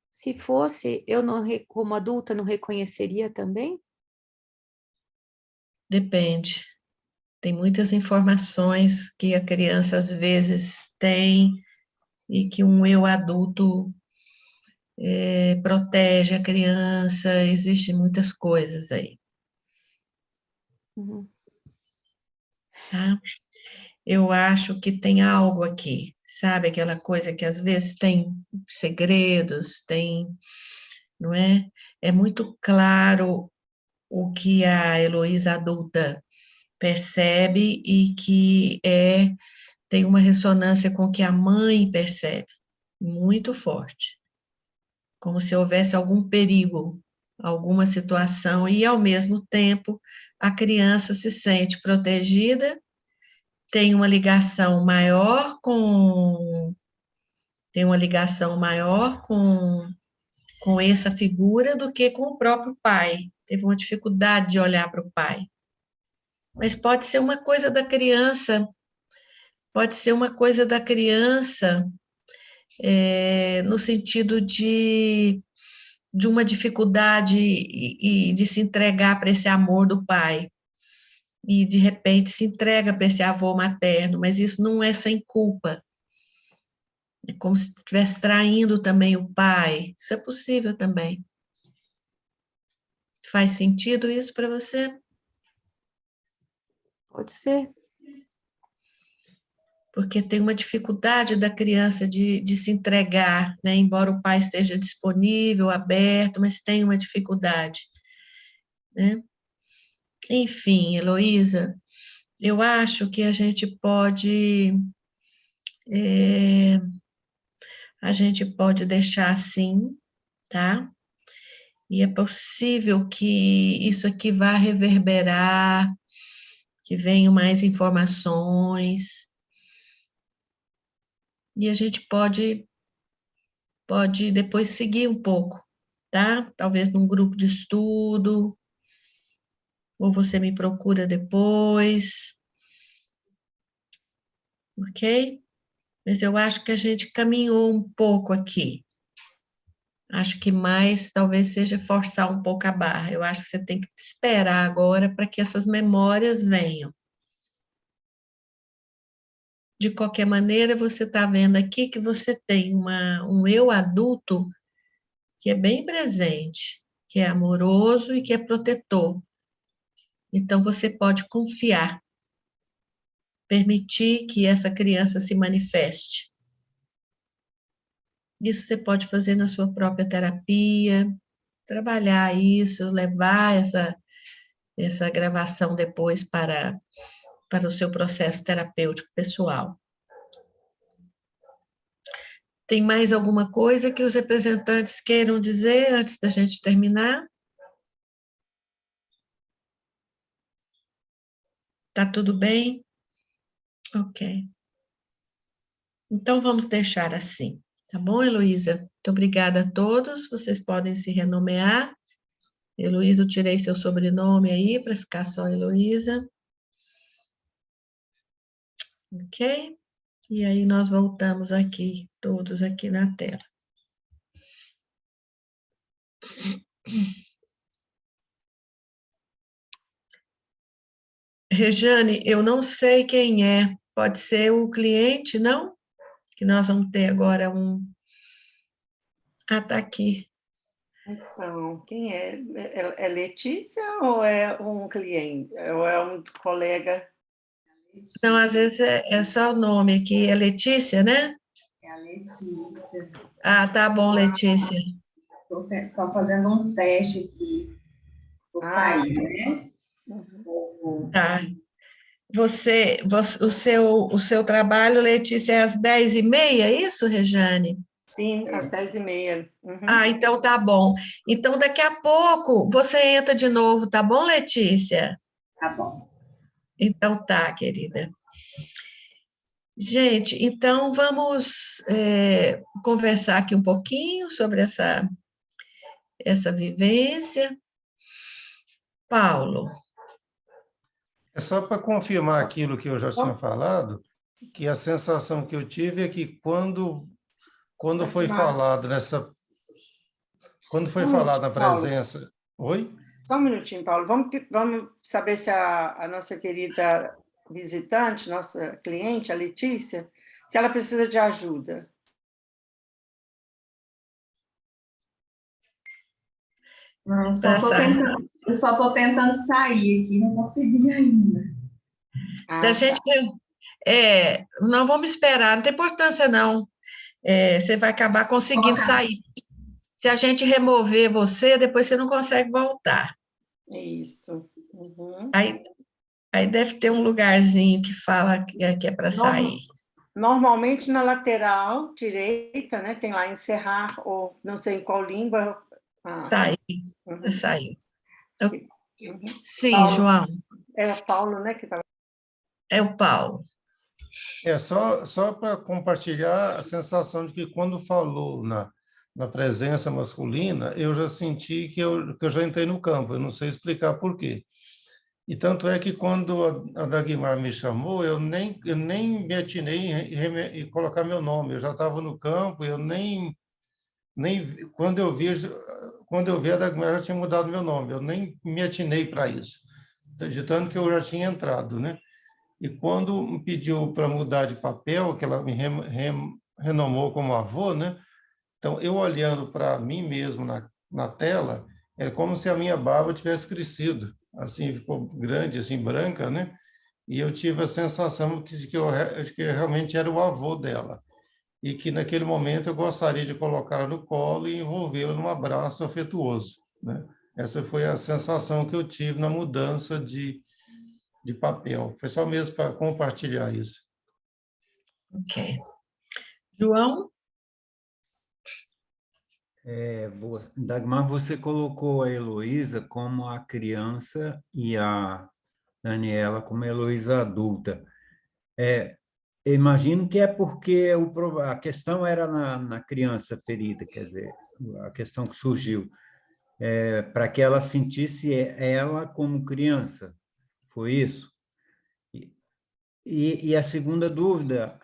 Se fosse, eu não, como adulta, não reconheceria também? Depende. Tem muitas informações que a criança às vezes tem e que um eu adulto protege a criança, existem muitas coisas aí. Tá? Eu acho que tem algo aqui, sabe? Aquela coisa que às vezes tem segredos, tem, não é? É muito claro o que a Heloísa adulta percebe e que tem uma ressonância com o que a mãe percebe, muito forte. Como se houvesse algum perigo, alguma situação, e ao mesmo tempo a criança se sente protegida, tem uma ligação maior com essa figura do que com o próprio pai. Teve uma dificuldade de olhar para o pai. Mas pode ser uma coisa da criança, no sentido de uma dificuldade e de se entregar para esse amor do pai. E, de repente, se entrega para esse avô materno, mas isso não é sem culpa. É como se estivesse traindo também o pai. Isso é possível também. Faz sentido isso para você? Pode ser. Porque tem uma dificuldade da criança de se entregar, né? Embora o pai esteja disponível, aberto, mas tem uma dificuldade, né? Enfim, Heloísa, eu acho que a gente pode deixar assim, tá? E é possível que isso aqui vá reverberar, que venham mais informações, e a gente pode depois seguir um pouco, tá? Talvez num grupo de estudo, ou você me procura depois, ok? Mas eu acho que a gente caminhou um pouco aqui. Acho que mais talvez seja forçar um pouco a barra. Eu acho que você tem que esperar agora para que essas memórias venham. de qualquer maneira, você está vendo aqui que você tem um eu adulto que é bem presente, que é amoroso e que é protetor. Então, você pode confiar, permitir que essa criança se manifeste. Isso você pode fazer na sua própria terapia, trabalhar isso, levar essa gravação depois para o seu processo terapêutico pessoal. Tem mais alguma coisa que os representantes queiram dizer antes da gente terminar? Tá tudo bem? Ok. Então, vamos deixar assim. Tá bom, Heloísa? Muito obrigada a todos. Vocês podem se renomear. Heloísa, eu tirei seu sobrenome aí para ficar só Heloísa. Ok? E aí nós voltamos aqui, todos aqui na tela. Rejane, eu não sei quem é. Pode ser o cliente, não? Que nós vamos ter agora um... Ah, tá aqui. Então, quem é? É Letícia ou é um cliente? Ou é um colega? Não, às vezes é só o nome aqui. É Letícia, né? É a Letícia. Ah, tá bom, Letícia. Estou só fazendo um teste aqui. Vou sair, né? Tá. O seu trabalho, Letícia, é às 10h30, é isso, Rejane? Sim, às 10h30. Uhum. Ah, então tá bom. Então, daqui a pouco, você entra de novo, tá bom, Letícia? Tá bom. Então tá, querida. Gente, então vamos conversar aqui um pouquinho sobre essa vivência. Paulo. É só para confirmar aquilo que eu já tinha falado, que a sensação que eu tive é que quando foi falado na presença... Oi? Só um minutinho, Paulo. Vamos saber se a nossa querida visitante, nossa cliente, a Letícia, se ela precisa de ajuda. Eu só estou tentando sair aqui, não consegui ainda. Se a gente... não vamos esperar, não tem importância, não. Você vai acabar conseguindo sair. Se a gente remover você, depois você não consegue voltar. Isso. Uhum. Aí deve ter um lugarzinho que fala que é para sair. Normalmente na lateral direita, né? Tem lá encerrar, ou não sei em qual língua. Saiu. Sim, Paulo. João. É o Paulo, né? Que tá... É o Paulo. Só para compartilhar a sensação de que quando falou na presença masculina, eu já senti que eu já entrei no campo, eu não sei explicar por quê. E tanto é que quando a Dagmar me chamou, eu nem me atinei em colocar meu nome, eu já estava no campo, eu nem quando eu vi a Dagmar já tinha mudado meu nome, eu nem me atinei para isso, de tanto que eu já tinha entrado, né? E quando me pediu para mudar de papel, que ela me renomou como avô, né? Então, eu olhando para mim mesmo na tela, é como se a minha barba tivesse crescido, assim, ficou grande, assim, branca, né? E eu tive a sensação de que eu realmente era o avô dela. E que, naquele momento, eu gostaria de colocá-la no colo e envolvê-la num abraço afetuoso, né? Essa foi a sensação que eu tive na mudança de papel. Foi só mesmo para compartilhar isso. Ok. João? Dagmar, você colocou a Heloísa como a criança e a Daniela como a Heloísa adulta. Eu imagino que é porque a questão era na criança ferida, quer dizer, a questão que surgiu, para que ela sentisse ela como criança. Foi isso? E a segunda dúvida,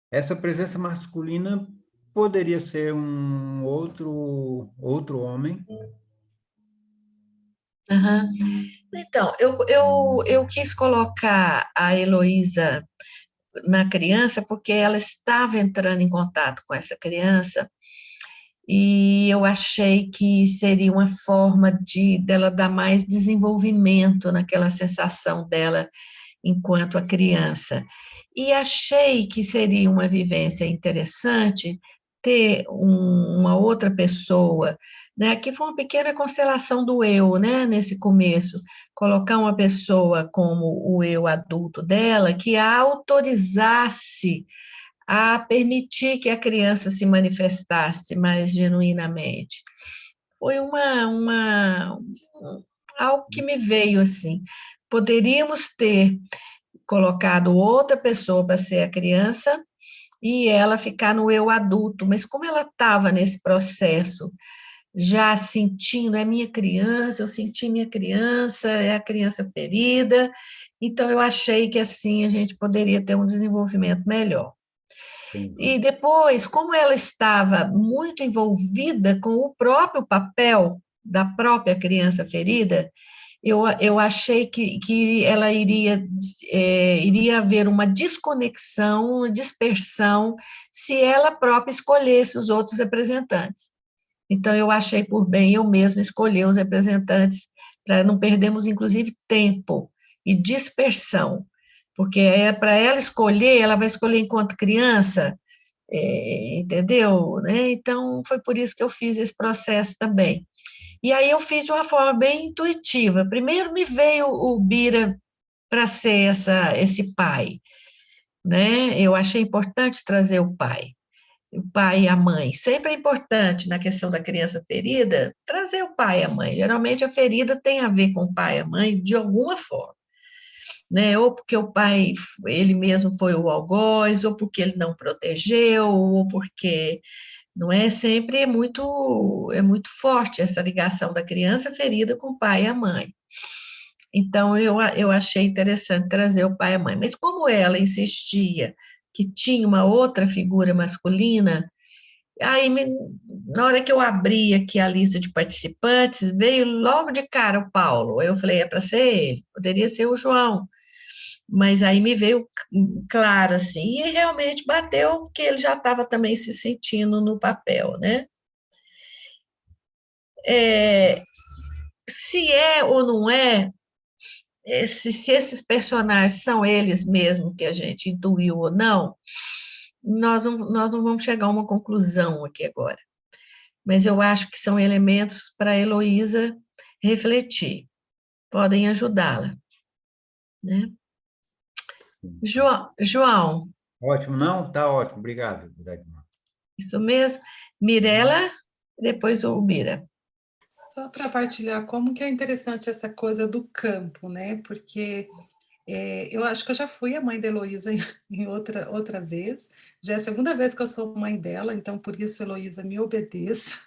essa presença masculina poderia ser um outro homem? Uhum. Então, eu quis colocar a Heloísa na criança, porque ela estava entrando em contato com essa criança, e eu achei que seria uma forma dela dar mais desenvolvimento naquela sensação dela enquanto a criança. E achei que seria uma vivência interessante ter uma outra pessoa, né? Que foi uma pequena constelação do eu, né? Nesse começo, colocar uma pessoa como o eu adulto dela, que a autorizasse a permitir que a criança se manifestasse mais genuinamente. Foi algo que me veio assim. Poderíamos ter colocado outra pessoa para ser a criança e ela ficar no eu adulto, mas como ela estava nesse processo, já sentindo, é minha criança, eu senti minha criança, é a criança ferida, então eu achei que assim a gente poderia ter um desenvolvimento melhor. E depois, como ela estava muito envolvida com o próprio papel da própria criança ferida, eu achei que ela iria haver uma desconexão, uma dispersão, se ela própria escolhesse os outros representantes. Então, eu achei por bem eu mesma escolher os representantes, para não perdermos, inclusive, tempo e dispersão, porque para ela escolher, ela vai escolher enquanto criança, entendeu? Né? Então, foi por isso que eu fiz esse processo também. E aí eu fiz de uma forma bem intuitiva. Primeiro me veio o Bira para ser esse pai, né? Eu achei importante trazer o pai e a mãe. Sempre é importante, na questão da criança ferida, trazer o pai e a mãe. Geralmente a ferida tem a ver com o pai e a mãe de alguma forma, né? Ou porque o pai, ele mesmo foi o algoz, ou porque ele não protegeu, ou porque não é sempre é muito forte essa ligação da criança ferida com o pai e a mãe. Então, eu achei interessante trazer o pai e a mãe. Mas como ela insistia que tinha uma outra figura masculina, aí, na hora que eu abri aqui a lista de participantes, veio logo de cara o Paulo. Eu falei, é para ser ele, poderia ser o João. Mas aí me veio claro, assim, e realmente bateu, porque ele já estava também se sentindo no papel, né? Se é ou não é, se esses personagens são eles mesmos que a gente intuiu ou não, nós não vamos chegar a uma conclusão aqui agora. Mas eu acho que são elementos para a Heloísa refletir, podem ajudá-la, né? João. Ótimo, não? Tá ótimo, obrigado. Isso mesmo. Mirela, depois o Bira. Só para partilhar como que é interessante essa coisa do campo, né? Porque eu acho que eu já fui a mãe da Heloísa em outra vez, já é a segunda vez que eu sou mãe dela, então por isso, Heloísa, me obedeça.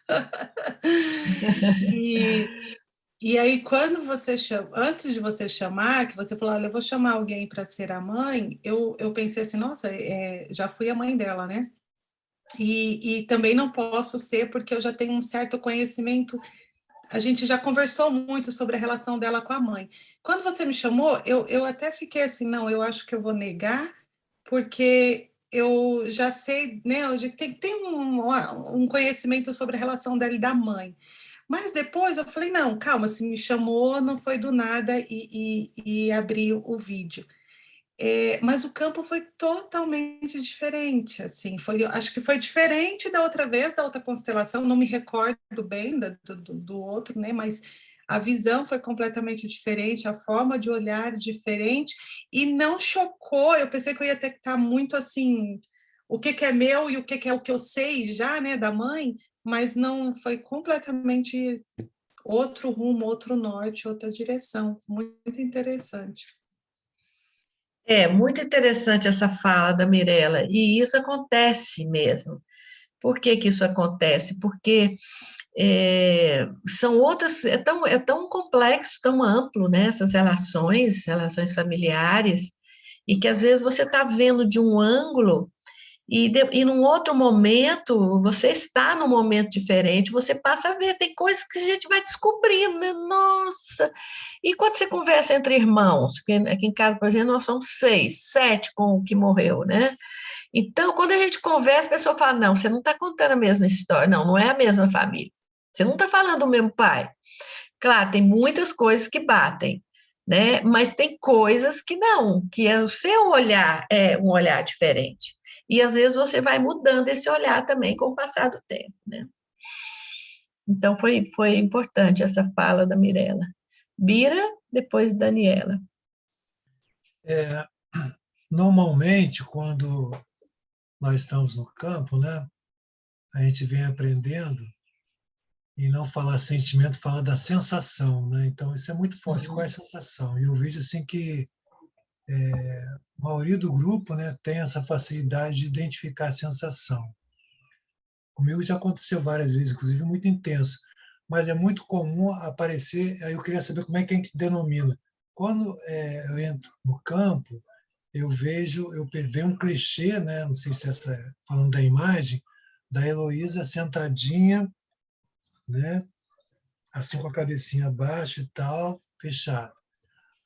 E aí, quando você chama, antes de você chamar, que você falou, olha, eu vou chamar alguém para ser a mãe, eu pensei assim, nossa, já fui a mãe dela, né? E também não posso ser, porque eu já tenho um certo conhecimento, a gente já conversou muito sobre a relação dela com a mãe. Quando você me chamou, eu até fiquei assim, não, eu acho que eu vou negar, porque eu já sei, né, eu já tenho um conhecimento sobre a relação dela e da mãe. Mas depois eu falei, não, calma, se me chamou, não foi do nada e abri o vídeo. Mas o campo foi totalmente diferente, assim, acho que foi diferente da outra vez, da outra constelação, não me recordo bem do outro, né, mas a visão foi completamente diferente, a forma de olhar diferente, e não chocou, eu pensei que eu ia ter que estar muito assim, o que é meu e o que é o que eu sei já, né, da mãe, mas não, foi completamente outro rumo, outro norte, outra direção, muito interessante. Muito interessante essa fala da Mirela, e isso acontece mesmo. Por que isso acontece? Porque são outras, é tão complexo, tão amplo, né, essas relações familiares, e que às vezes você está vendo de um ângulo E num outro momento, você está num momento diferente, você passa a ver, tem coisas que a gente vai descobrindo, né? Nossa! E quando você conversa entre irmãos, aqui em casa, por exemplo, nós somos 6, 7 com o que morreu, né? Então, quando a gente conversa, a pessoa fala, não, você não está contando a mesma história, não, não é a mesma família. Você não está falando do mesmo pai. Claro, tem muitas coisas que batem, né? Mas tem coisas que não, que o seu olhar é um olhar diferente. E às vezes você vai mudando esse olhar também com o passar do tempo, né? Então foi importante essa fala da Mirella. Bira, depois Daniela. Normalmente, quando nós estamos no campo, né, a gente vem aprendendo e não falar sentimento, fala da sensação, né? Então isso é muito forte. Qual é a sensação? E eu vejo assim que a maioria do grupo, né, tem essa facilidade de identificar a sensação. Comigo já aconteceu várias vezes, inclusive muito intenso, mas é muito comum aparecer. Aí eu queria saber como é que a gente denomina. Quando eu entro no campo, eu vejo um clichê, né? Não sei se falando da imagem da Heloísa sentadinha, né? Assim com a cabecinha baixa e tal, fechada.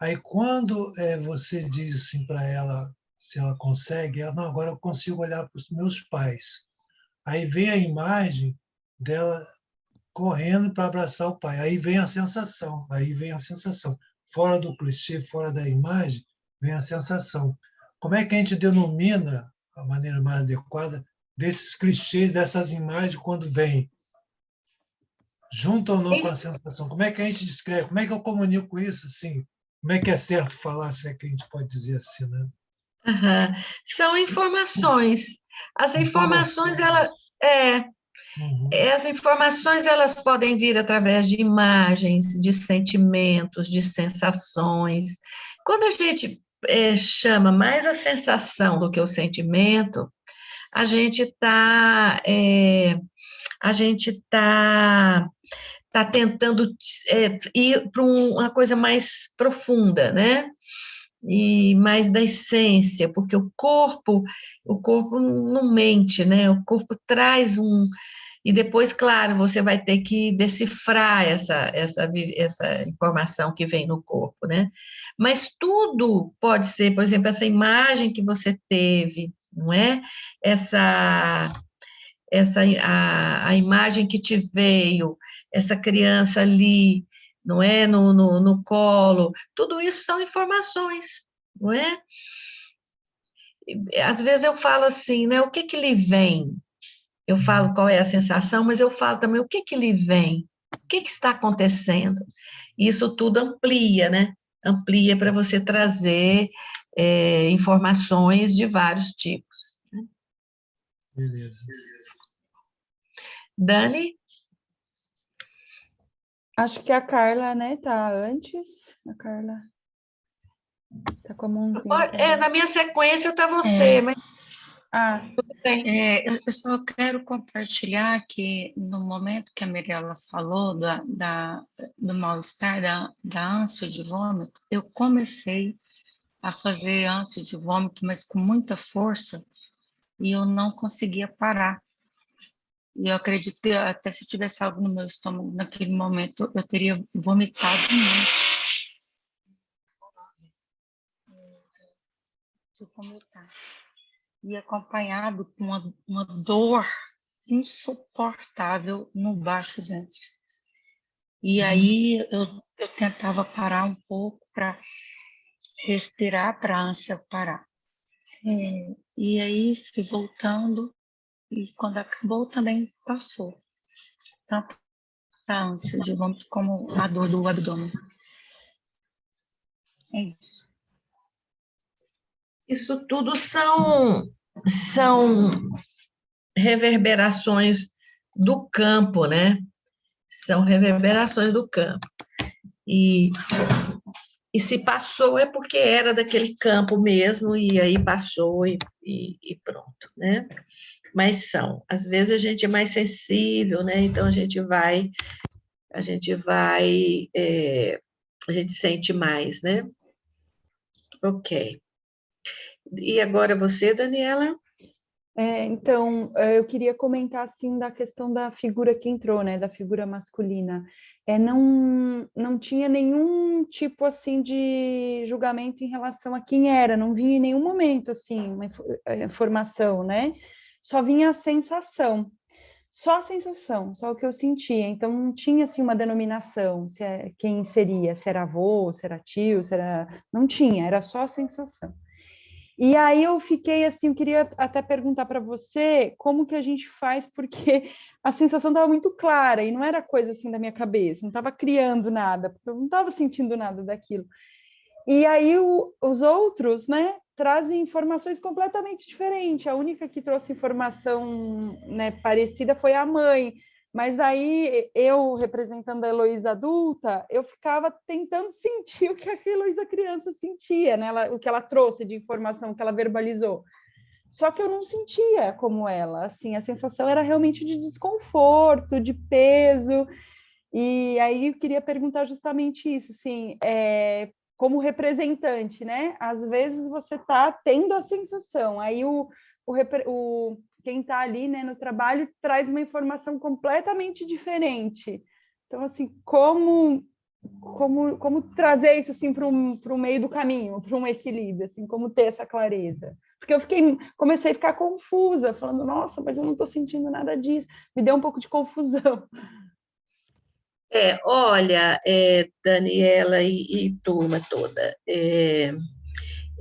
Aí quando você diz assim para ela se ela consegue, ela, não, agora eu consigo olhar para os meus pais. Aí vem a imagem dela correndo para abraçar o pai. Aí vem a sensação. Fora do clichê, fora da imagem, vem a sensação. Como é que a gente denomina a maneira mais adequada desses clichês, dessas imagens quando vem? Junto ou não com a sensação? Como é que a gente descreve? Como é que eu comunico isso assim? Como é que é certo falar, se é que a gente pode dizer assim, né? Uhum. São informações. As informações, as informações, elas podem vir através de imagens, de sentimentos, de sensações. Quando a gente chama mais a sensação do que o sentimento, a gente está tá tentando ir para uma coisa mais profunda, né? E mais da essência, porque o corpo não mente, né? O corpo traz e depois, claro, você vai ter que decifrar essa informação que vem no corpo, né? Mas tudo pode ser, por exemplo, essa imagem que você teve, não é? A imagem que te veio, essa criança ali, não é? No colo, tudo isso são informações, não é? Às vezes eu falo assim, né? O que lhe vem? Eu falo qual é a sensação, mas eu falo também o que lhe vem? O que está acontecendo? Isso tudo amplia, né? Amplia para você trazer informações de vários tipos. Beleza. Dani? Acho que a Carla, né, tá antes. A Carla tá com a mãozinha. Na minha sequência tá você, mas... tudo bem. Eu só quero compartilhar que no momento que a Mirella falou do mal-estar, da ânsia de vômito, eu comecei a fazer ânsia de vômito, mas com muita força, e eu não conseguia parar. E eu acredito que até se tivesse algo no meu estômago naquele momento, eu teria vomitado muito. E acompanhado com uma dor insuportável no baixo dente. E aí eu tentava parar um pouco para respirar, para a ânsia parar. E aí fui voltando, e quando acabou também passou. Tanto a ânsia de vômito como a dor do abdômen. É isso. Isso tudo são reverberações do campo, né? São reverberações do campo. E se passou é porque era daquele campo mesmo, e aí passou e pronto, né? Mas às vezes a gente é mais sensível, né? Então a gente sente mais, né? Ok. E agora você, Daniela? Então, eu queria comentar, assim, da questão da figura que entrou, né, da figura masculina. Não tinha nenhum tipo, assim, de julgamento em relação a quem era, não vinha em nenhum momento, assim, uma informação, né? Só vinha a sensação. Só a sensação, só o que eu sentia. Então, não tinha, assim, uma denominação, quem seria, se era avô, se era tio, se era... Não tinha, era só a sensação. E aí eu fiquei assim, eu queria até perguntar para você como que a gente faz, porque a sensação estava muito clara e não era coisa assim da minha cabeça, não estava criando nada, porque eu não estava sentindo nada daquilo. E aí os outros, né, trazem informações completamente diferentes. A única que trouxe informação, né, parecida foi a mãe. Mas daí, eu, representando a Heloísa adulta, eu ficava tentando sentir o que a Heloísa criança sentia, né? O que ela trouxe de informação, que ela verbalizou. Só que eu não sentia como ela, assim, a sensação era realmente de desconforto, de peso. E aí eu queria perguntar justamente isso, assim, como representante, né? Às vezes você está tendo a sensação, aí quem está ali, né, no trabalho traz uma informação completamente diferente. Então, assim, como trazer isso assim para o meio do caminho, para um equilíbrio, assim, como ter essa clareza? Porque eu comecei a ficar confusa, falando, nossa, mas eu não estou sentindo nada disso. Me deu um pouco de confusão. Olha, Daniela e turma toda,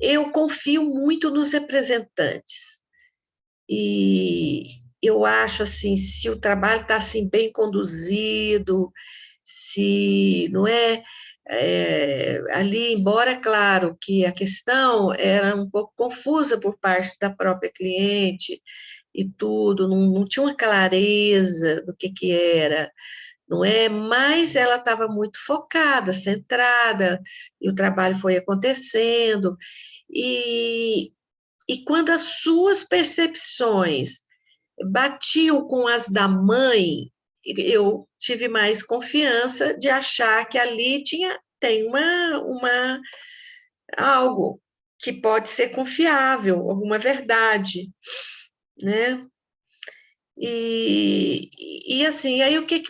eu confio muito nos representantes. E eu acho assim, se o trabalho está assim, bem conduzido, se não ali, embora, claro, que a questão era um pouco confusa por parte da própria cliente e tudo, não tinha uma clareza do que era, não é? Mas ela estava muito focada, centrada, e o trabalho foi acontecendo, e quando as suas percepções batiam com as da mãe, eu tive mais confiança de achar que ali tem algo que pode ser confiável, alguma verdade, né? E assim, aí o que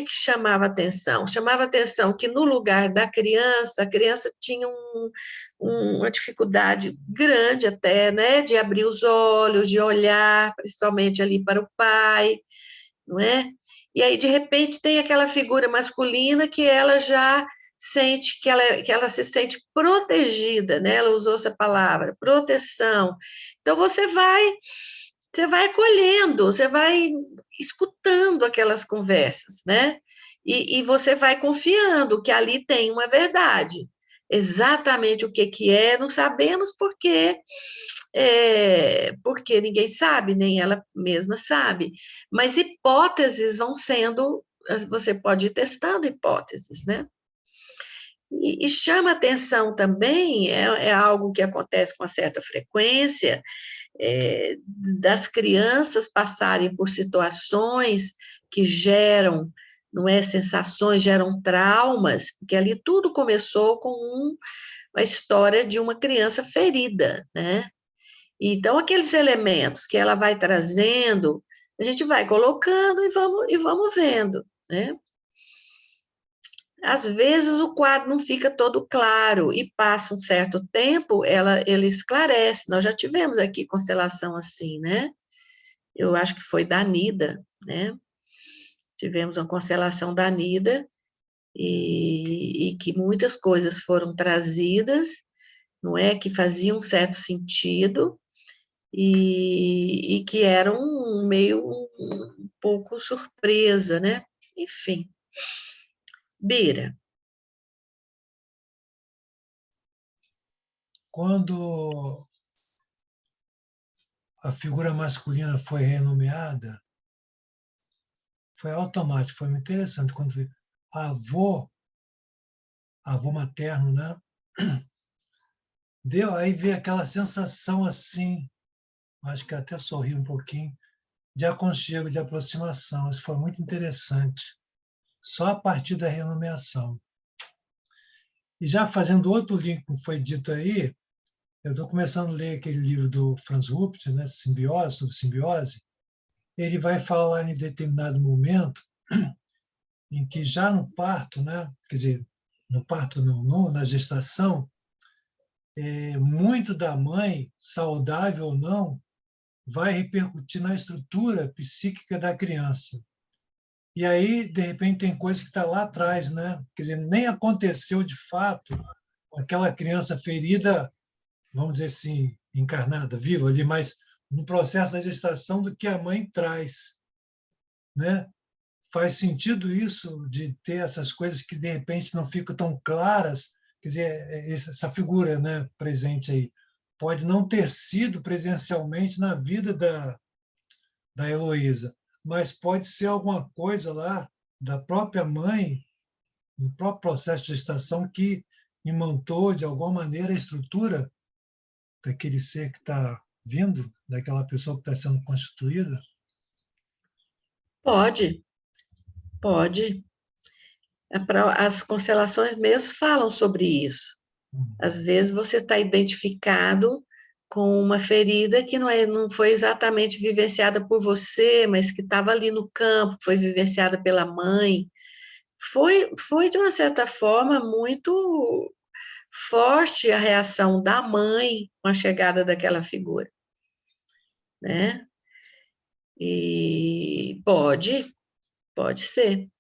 chamava atenção? Chamava atenção que no lugar da criança, a criança tinha uma dificuldade grande até, né, de abrir os olhos, de olhar, principalmente ali para o pai, não é? E aí, de repente, tem aquela figura masculina que ela já sente, que ela se sente protegida, né? Ela usou essa palavra, proteção. Então, você vai acolhendo, você vai escutando aquelas conversas, né? E você vai confiando que ali tem uma verdade. Exatamente o que é, não sabemos porque ninguém sabe, nem ela mesma sabe. Mas hipóteses vão sendo, você pode ir testando hipóteses, né? E chama atenção também, é algo que acontece com uma certa frequência, das crianças passarem por situações que geram, não é, sensações, geram traumas, porque ali tudo começou com uma história de uma criança ferida, né? Então, aqueles elementos que ela vai trazendo, a gente vai colocando e vamos vendo, né? Às vezes o quadro não fica todo claro e passa um certo tempo, ele esclarece. Nós já tivemos aqui constelação assim, né? Eu acho que foi da Nida, né? Tivemos uma constelação da Nida e que muitas coisas foram trazidas, não é? Que faziam um certo sentido e que eram meio um pouco surpresa, né? Enfim. Bira. Quando a figura masculina foi renomeada, foi automático, foi muito interessante. Quando avô materno, né? Aí veio aquela sensação assim, acho que até sorri um pouquinho, de aconchego, de aproximação. Isso foi muito interessante. Só a partir da renomeação. E já fazendo outro link que foi dito aí, eu estou começando a ler aquele livro do Franz Ruppert, né, Simbiose, sobre simbiose. Ele vai falar em determinado momento em que já no parto, né, quer dizer, no parto não, na gestação, muito da mãe, saudável ou não, vai repercutir na estrutura psíquica da criança. E aí, de repente, tem coisa que está lá atrás, né? Quer dizer, nem aconteceu de fato aquela criança ferida, vamos dizer assim, encarnada, viva ali, mas no processo da gestação do que a mãe traz, né? Faz sentido isso de ter essas coisas que de repente não ficam tão claras, quer dizer, essa figura, né, presente aí pode não ter sido presencialmente na vida da Heloísa, mas pode ser alguma coisa lá da própria mãe, no próprio processo de gestação, que imantou, de alguma maneira, a estrutura daquele ser que está vindo, daquela pessoa que está sendo constituída? Pode. As constelações mesmo falam sobre isso. Às vezes você está identificado com uma ferida que não foi exatamente vivenciada por você, mas que estava ali no campo, foi vivenciada pela mãe. Foi, de uma certa forma, muito forte a reação da mãe com a chegada daquela figura, né? E pode ser.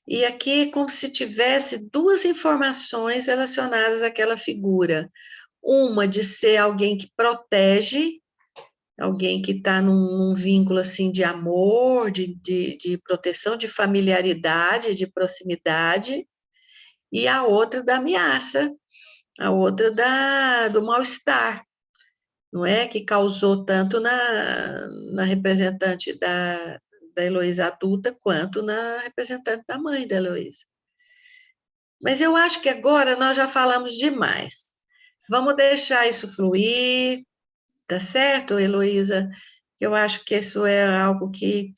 E aqui é como se tivesse duas informações relacionadas àquela figura. Uma de ser alguém que protege, alguém que está num vínculo assim de amor, de proteção, de familiaridade, de proximidade, e a outra da ameaça, a outra do mal-estar, não é? Que causou tanto na representante da Heloísa adulta, quanto na representante da mãe da Heloísa. Mas eu acho que agora nós já falamos demais. Vamos deixar isso fluir, tá certo, Heloísa? Eu acho que isso é algo que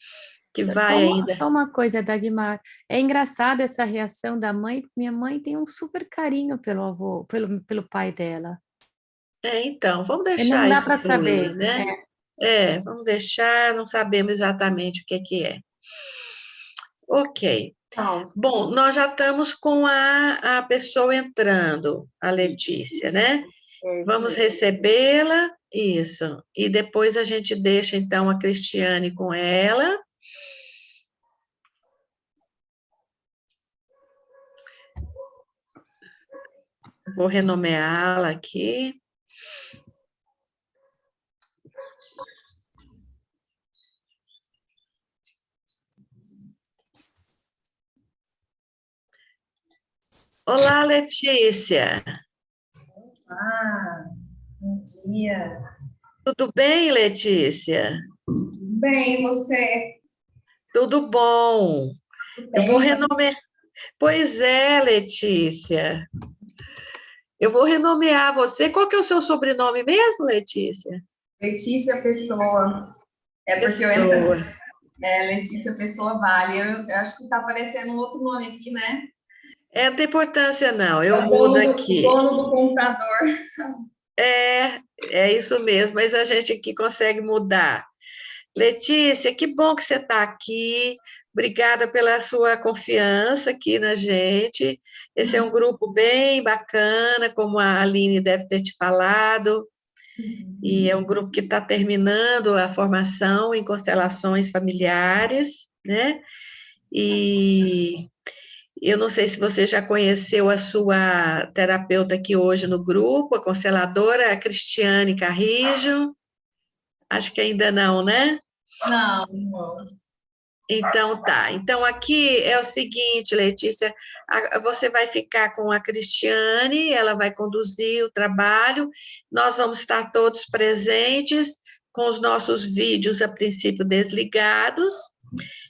vai ainda. Só uma coisa, Dagmar. É engraçado essa reação da mãe, porque minha mãe tem um super carinho pelo avô, pelo pai dela. Então, vamos deixar não dá isso para fluir, saber, né? Vamos deixar, não sabemos exatamente o que é. Ok. Bom, nós já estamos com a pessoa entrando, a Letícia, né? Vamos recebê-la, isso. E depois a gente deixa, então, a Cristiane com ela. Vou renomeá-la aqui. Olá, Letícia. Olá, bom dia. Tudo bem, Letícia? Bem, e você? Tudo bom. Eu vou renomear. Pois é, Letícia. Eu vou renomear você. Qual que é o seu sobrenome mesmo, Letícia? Letícia Pessoa. É porque Pessoa. Letícia Pessoa Vale. Eu acho que está aparecendo um outro nome aqui, né? Não tem importância, não. Eu mudo aqui. O dono do computador. É isso mesmo, mas a gente aqui consegue mudar. Letícia, que bom que você está aqui. Obrigada pela sua confiança aqui na gente. Esse é um grupo bem bacana, como a Aline deve ter te falado. E é um grupo que está terminando a formação em constelações familiares, né? E eu não sei se você já conheceu a sua terapeuta aqui hoje no grupo, a consteladora, a Cristiane Carrijo. Acho que ainda não, né? Não. Então, tá. Então, aqui é o seguinte, Letícia, você vai ficar com a Cristiane, ela vai conduzir o trabalho, nós vamos estar todos presentes, com os nossos vídeos, a princípio, desligados,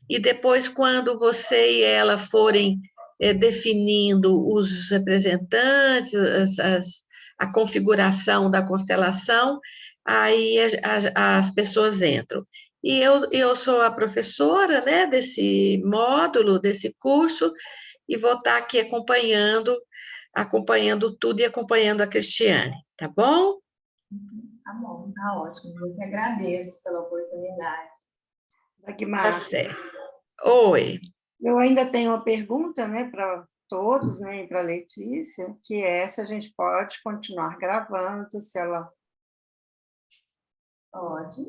e depois, quando você e ela forem definindo os representantes, a configuração da constelação, aí as pessoas entram. E eu sou a professora, né, desse módulo, desse curso, e vou estar aqui acompanhando acompanhando tudo e acompanhando a Cristiane, tá bom? Tá bom, tá ótimo. Eu que agradeço pela oportunidade. Tá Dagmar, certo. Oi. eu ainda tenho uma pergunta, né, para todos, né, e para a Letícia, que é se a gente pode continuar gravando, se ela... Pode.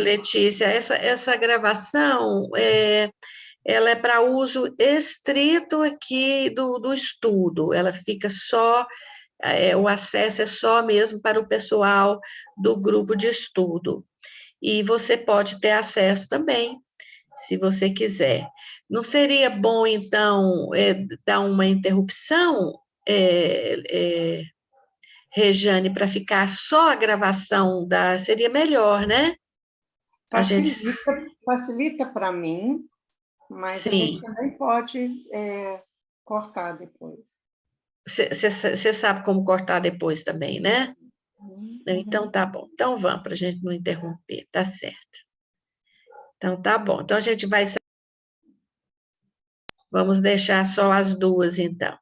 Letícia, essa gravação, ela é para uso estrito aqui do estudo, ela fica só, o acesso é só mesmo para o pessoal do grupo de estudo. E você pode ter acesso também, se você quiser. Não seria bom, então, dar uma interrupção, Rejane, para ficar só a gravação seria melhor, né? Facilita para mim, mas a gente também pode cortar depois. Você sabe como cortar depois também, né? Então, tá bom. Então, vamos, para a gente não interromper, tá certo. Então, tá bom. Então, a gente vai... Vamos deixar só as duas, então.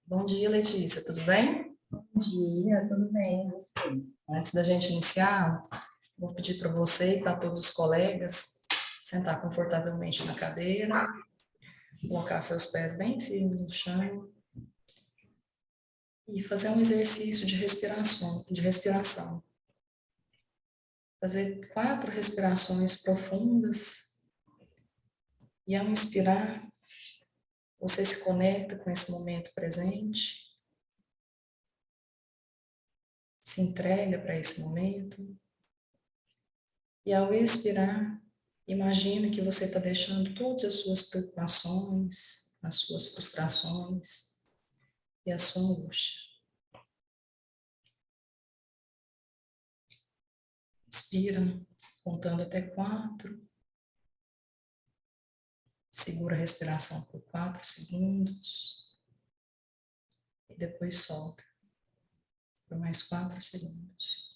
Bom dia, Letícia, tudo bem? Bom dia, tudo bem, você? Antes da gente iniciar, vou pedir para você e para todos os colegas sentar confortavelmente na cadeira, colocar seus pés bem firmes no chão e fazer um exercício de respiração. Fazer 4 respirações profundas e ao inspirar, você se conecta com esse momento presente, se entrega para esse momento e ao expirar, imagina que você está deixando todas as suas preocupações, as suas frustrações e a sua angústia. Inspira, contando até 4. Segura a respiração por 4 segundos. E depois solta por mais 4 segundos.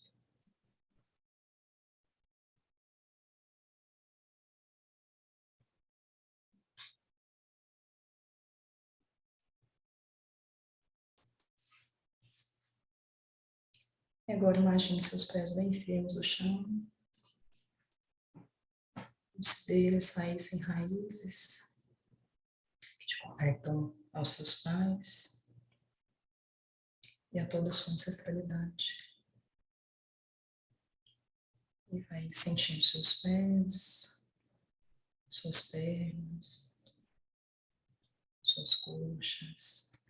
E agora imagine seus pés bem firmes no chão. Os deles saíssem raízes que te conectam aos seus pais e a toda a sua ancestralidade. E vai sentindo seus pés, suas pernas, suas coxas,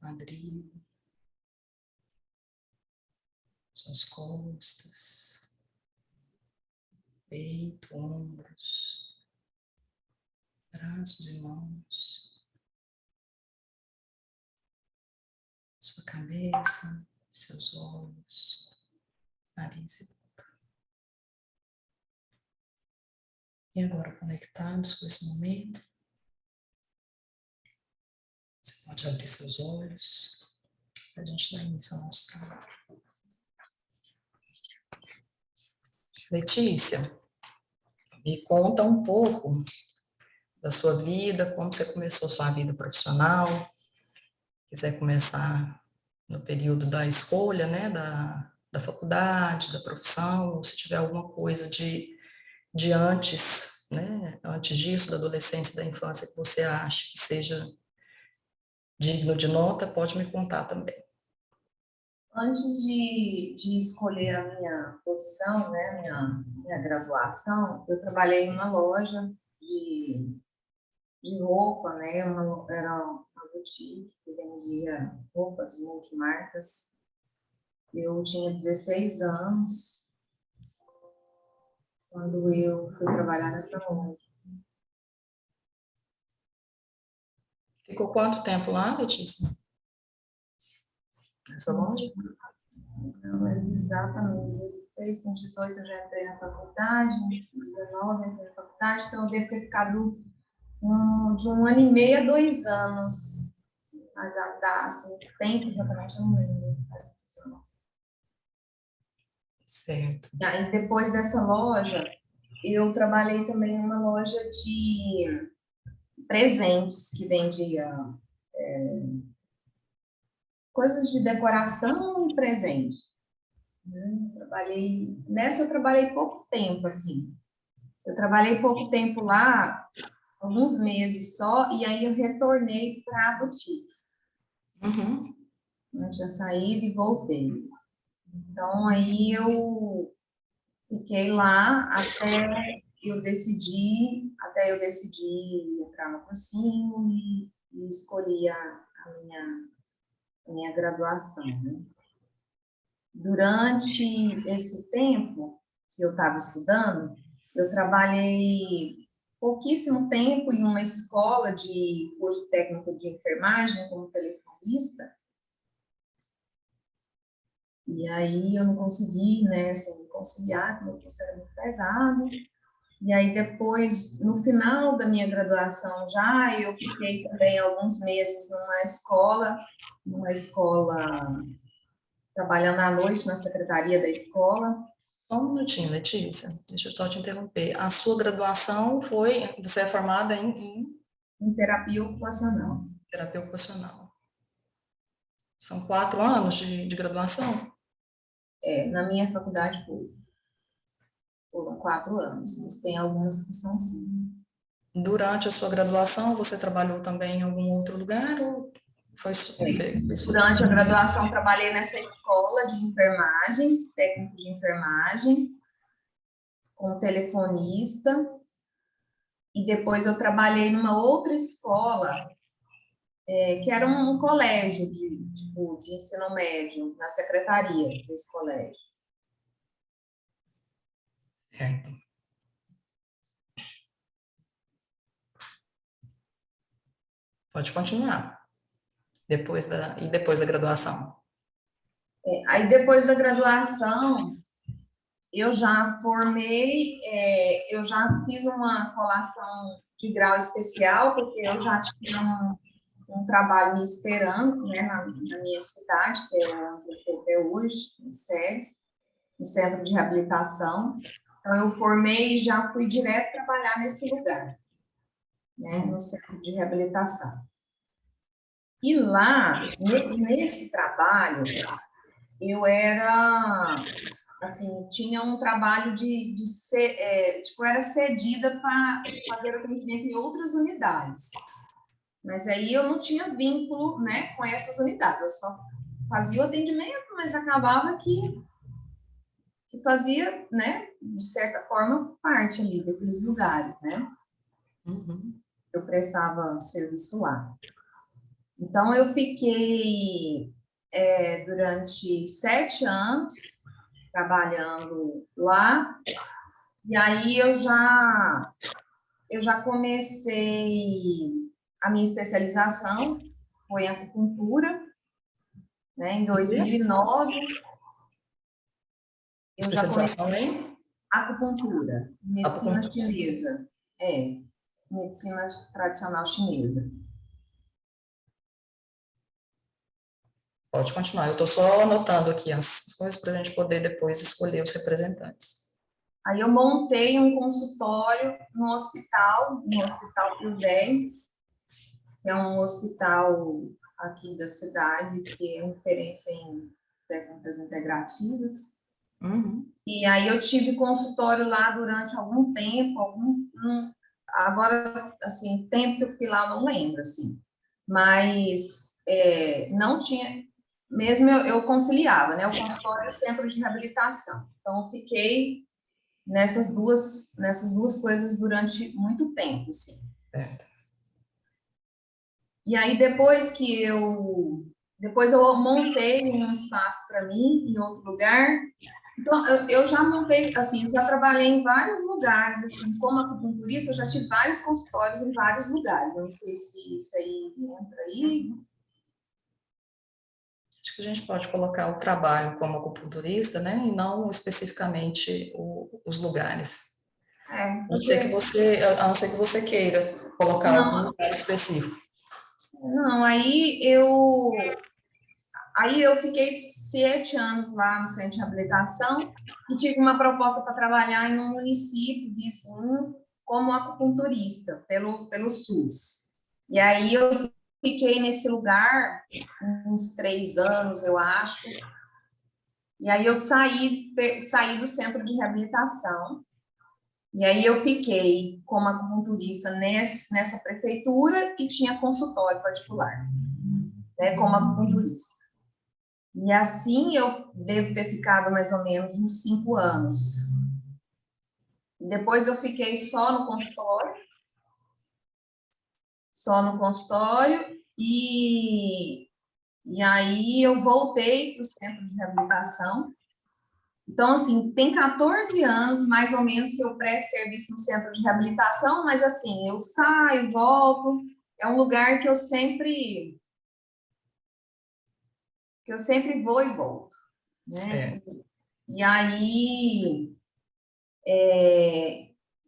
quadril, suas costas, peito, ombros, braços e mãos, sua cabeça, seus olhos, nariz e boca. E agora, conectados com esse momento, você pode abrir seus olhos para a gente dar início ao nosso trabalho. Letícia, me conta um pouco da sua vida, como você começou sua vida profissional. Quiser começar no período da escolha, né, da faculdade, da profissão, ou se tiver alguma coisa de antes, né, antes disso, da adolescência, da infância, que você acha que seja digno de nota, pode me contar também. Antes de escolher a minha profissão, né, minha graduação, eu trabalhei em uma loja de roupa, né, era uma boutique que vendia roupas multimarcas. Eu tinha 16 anos quando eu fui trabalhar nessa loja. Ficou quanto tempo lá, Letícia? Nessa loja? Não, exatamente, 16, com 18 eu já entrei na faculdade, 19 eu entrei na faculdade, então eu devo ter ficado de 1 ano e meio a 2 anos. Mas assim, o tempo exatamente eu não lembro. Faz muitos anos. Certo. E aí, depois dessa loja, eu trabalhei também numa loja de presentes que vendia coisas de decoração e presente. Nessa eu trabalhei pouco tempo, assim. Eu trabalhei pouco tempo lá, alguns meses só, e aí eu retornei para a boutique. Eu tinha saído e voltei. Então, aí eu fiquei lá até eu decidir entrar no cursinho e escolhi a minha graduação, né? Durante esse tempo que eu estava estudando, eu trabalhei pouquíssimo tempo em uma escola de curso técnico de enfermagem como telefonista. E aí eu não consegui, né, assim, conciliar, porque o curso era muito pesado. E aí depois, no final da minha graduação já, eu fiquei também alguns meses numa escola trabalhando à noite na secretaria da escola. Só um minutinho, Letícia, deixa eu só te interromper. A sua graduação você é formada em terapia ocupacional. Terapia ocupacional. São 4 anos de graduação? Na minha faculdade foram 4 anos, mas tem algumas que são 5. Durante a sua graduação, você trabalhou também em algum outro lugar ou foi Durante a graduação, trabalhei nessa escola de enfermagem, técnico de enfermagem, como telefonista, e depois eu trabalhei numa outra escola, que era um colégio de ensino médio, na secretaria desse colégio. Certo. Pode continuar. Depois da graduação? Aí, depois da graduação, eu já formei, eu já fiz uma colação de grau especial, porque eu já tinha um trabalho me esperando, né, na minha cidade, que é onde eu estou até hoje, em Séries, no Centro de Reabilitação. Então, eu formei e já fui direto trabalhar nesse lugar, né, no Centro de Reabilitação. E lá, nesse trabalho, eu era, assim, tinha um trabalho de ser, eu era cedida para fazer atendimento em outras unidades. Mas aí eu não tinha vínculo, né, com essas unidades, eu só fazia o atendimento, mas acabava que fazia, né, de certa forma, parte ali daqueles lugares, né? Eu prestava serviço lá. Então, eu fiquei durante 7 anos trabalhando lá, e aí eu já comecei a minha especialização, foi em acupuntura, né, em 2009. Eu já comecei acupuntura, medicina chinesa, medicina tradicional chinesa. Pode continuar, eu estou só anotando aqui as coisas para a gente poder depois escolher os representantes. Aí eu montei um consultório no Hospital Pio 10, que é um hospital aqui da cidade, que é referência em técnicas integrativas. E aí eu tive consultório lá durante algum tempo, agora, assim, tempo que eu fiquei lá eu não lembro, assim, mas não tinha, mesmo eu conciliava, né, o consultório e o centro de reabilitação, então eu fiquei nessas duas coisas durante muito tempo, assim. E aí depois eu montei um espaço para mim em outro lugar. Então, eu já montei, assim, já trabalhei em vários lugares, assim, como acupunturista, eu já tive vários consultórios em vários lugares. Eu não sei se isso aí entra aí. Acho que a gente pode colocar o trabalho como acupunturista, né, e não especificamente os lugares. A não ser que você queira colocar algum lugar específico. Não, aí Aí eu fiquei 7 anos lá no centro de reabilitação e tive uma proposta para trabalhar em um município vizinho como acupunturista pelo SUS. E aí eu fiquei nesse lugar uns 3 anos, eu acho. E aí eu saí do centro de reabilitação. E aí eu fiquei como acupunturista nessa prefeitura e tinha consultório particular, né, como acupunturista. E assim eu devo ter ficado mais ou menos uns 5 anos. Depois eu fiquei só no consultório e aí eu voltei para o centro de reabilitação. Então, assim, tem 14 anos, mais ou menos, que eu presto serviço no centro de reabilitação, mas, assim, eu saio, volto, é um lugar que eu sempre vou e volto, né? E aí,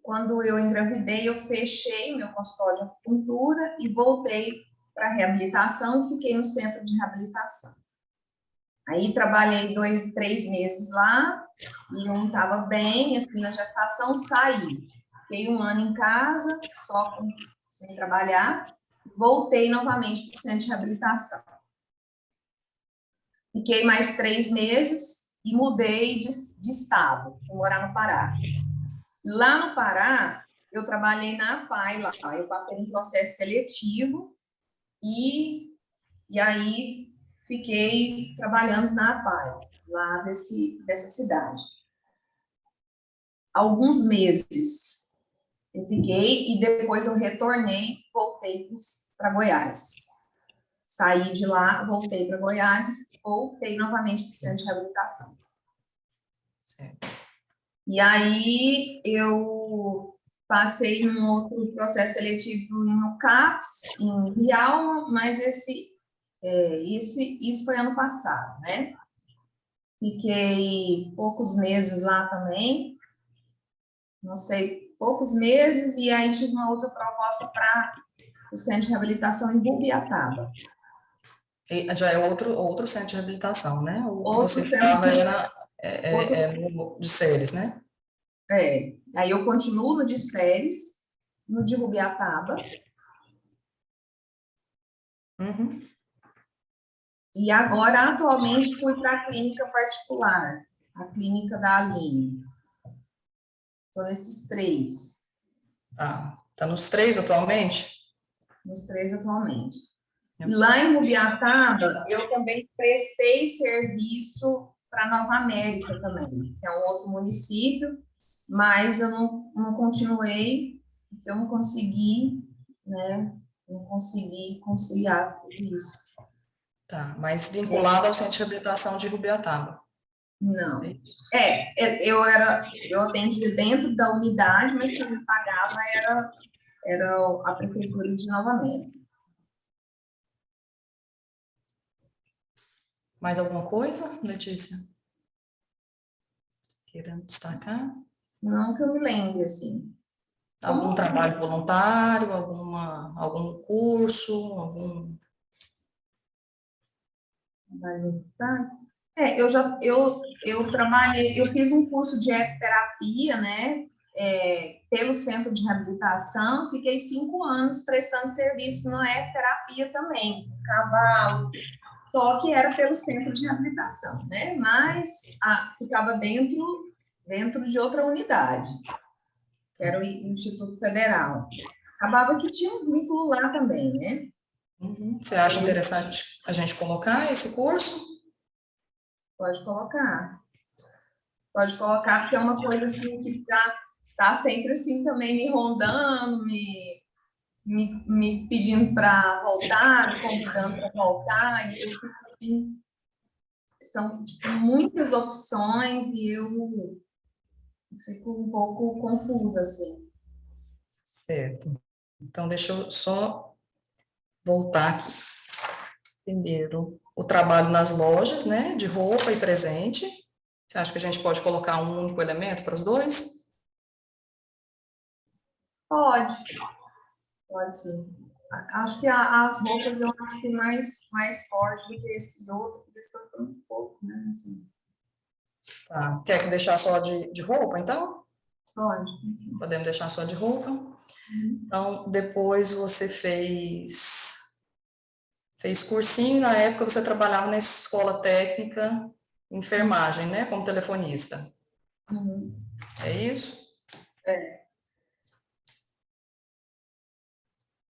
quando eu engravidei, eu fechei meu consultório de acupuntura e voltei para a reabilitação e fiquei no centro de reabilitação. Aí trabalhei 3 meses lá e não estava bem, assim, na gestação, saí. Fiquei 1 ano em casa, sem trabalhar, voltei novamente para o centro de reabilitação. Fiquei mais 3 meses e mudei de estado, fui morar no Pará. Lá no Pará, eu trabalhei na APAI lá, eu passei um processo seletivo e aí fiquei trabalhando na APAI, lá dessa cidade. Alguns meses eu fiquei e depois eu retornei, voltei para Goiás. Saí de lá, voltei para Goiás e voltei novamente para o centro de reabilitação. Certo. E aí eu passei num outro processo seletivo no CAPS, em Rialma, mas isso foi ano passado, né? Fiquei poucos meses lá também, não sei, poucos meses, e aí tive uma outra proposta para o centro de reabilitação em Rubiataba. E já é outro centro de reabilitação, né? O que Outro você centro estava outro... de Ceres, né? Aí eu continuo no de Ceres, no de Rubiataba. Uhum. E agora, atualmente, fui para a clínica particular, a clínica da Aline. Estou nesses 3. Tá nos 3 atualmente? Nos 3 atualmente. E lá em Rubiataba, eu também prestei serviço para Nova América também, que é um outro município, mas eu não continuei, porque eu não consegui, né? Não consegui conciliar tudo isso. Tá, mas vinculado ao centro de reabilitação de Rubiataba. Não. Eu atendia dentro da unidade, mas quem me pagava era a prefeitura de Nova América. Mais alguma coisa, Letícia? Querendo destacar? Não que eu me lembre, assim. Algum trabalho voluntário, algum curso, algum... Eu trabalhei, eu fiz um curso de ecoterapia, né, pelo centro de reabilitação, fiquei 5 anos prestando serviço na ecoterapia também, cavalo, só que era pelo centro de reabilitação, né, mas ficava dentro de outra unidade, que era o Instituto Federal. Acabava que tinha um vínculo lá também, né? Uhum. Você acha interessante a gente colocar esse curso? Pode colocar. Pode colocar, porque é uma coisa assim que tá sempre assim também me rondando, me pedindo para voltar, me convidando para voltar, e eu fico assim, são tipo, muitas opções e eu fico um pouco confusa, assim. Certo. Então, deixa eu só voltar aqui. Primeiro, o trabalho nas lojas, né, de roupa e presente. Você acha que a gente pode colocar um único elemento para os 2? Pode sim. Acho que as roupas eu acho que mais forte do que esse outro, porque esse outro um pouco, né? Assim. Tá. Quer que deixar só de roupa, então? Pode. Podemos deixar só de roupa. Então, depois você fez cursinho, na época você trabalhava na escola técnica de enfermagem, né? Como telefonista. É isso? É.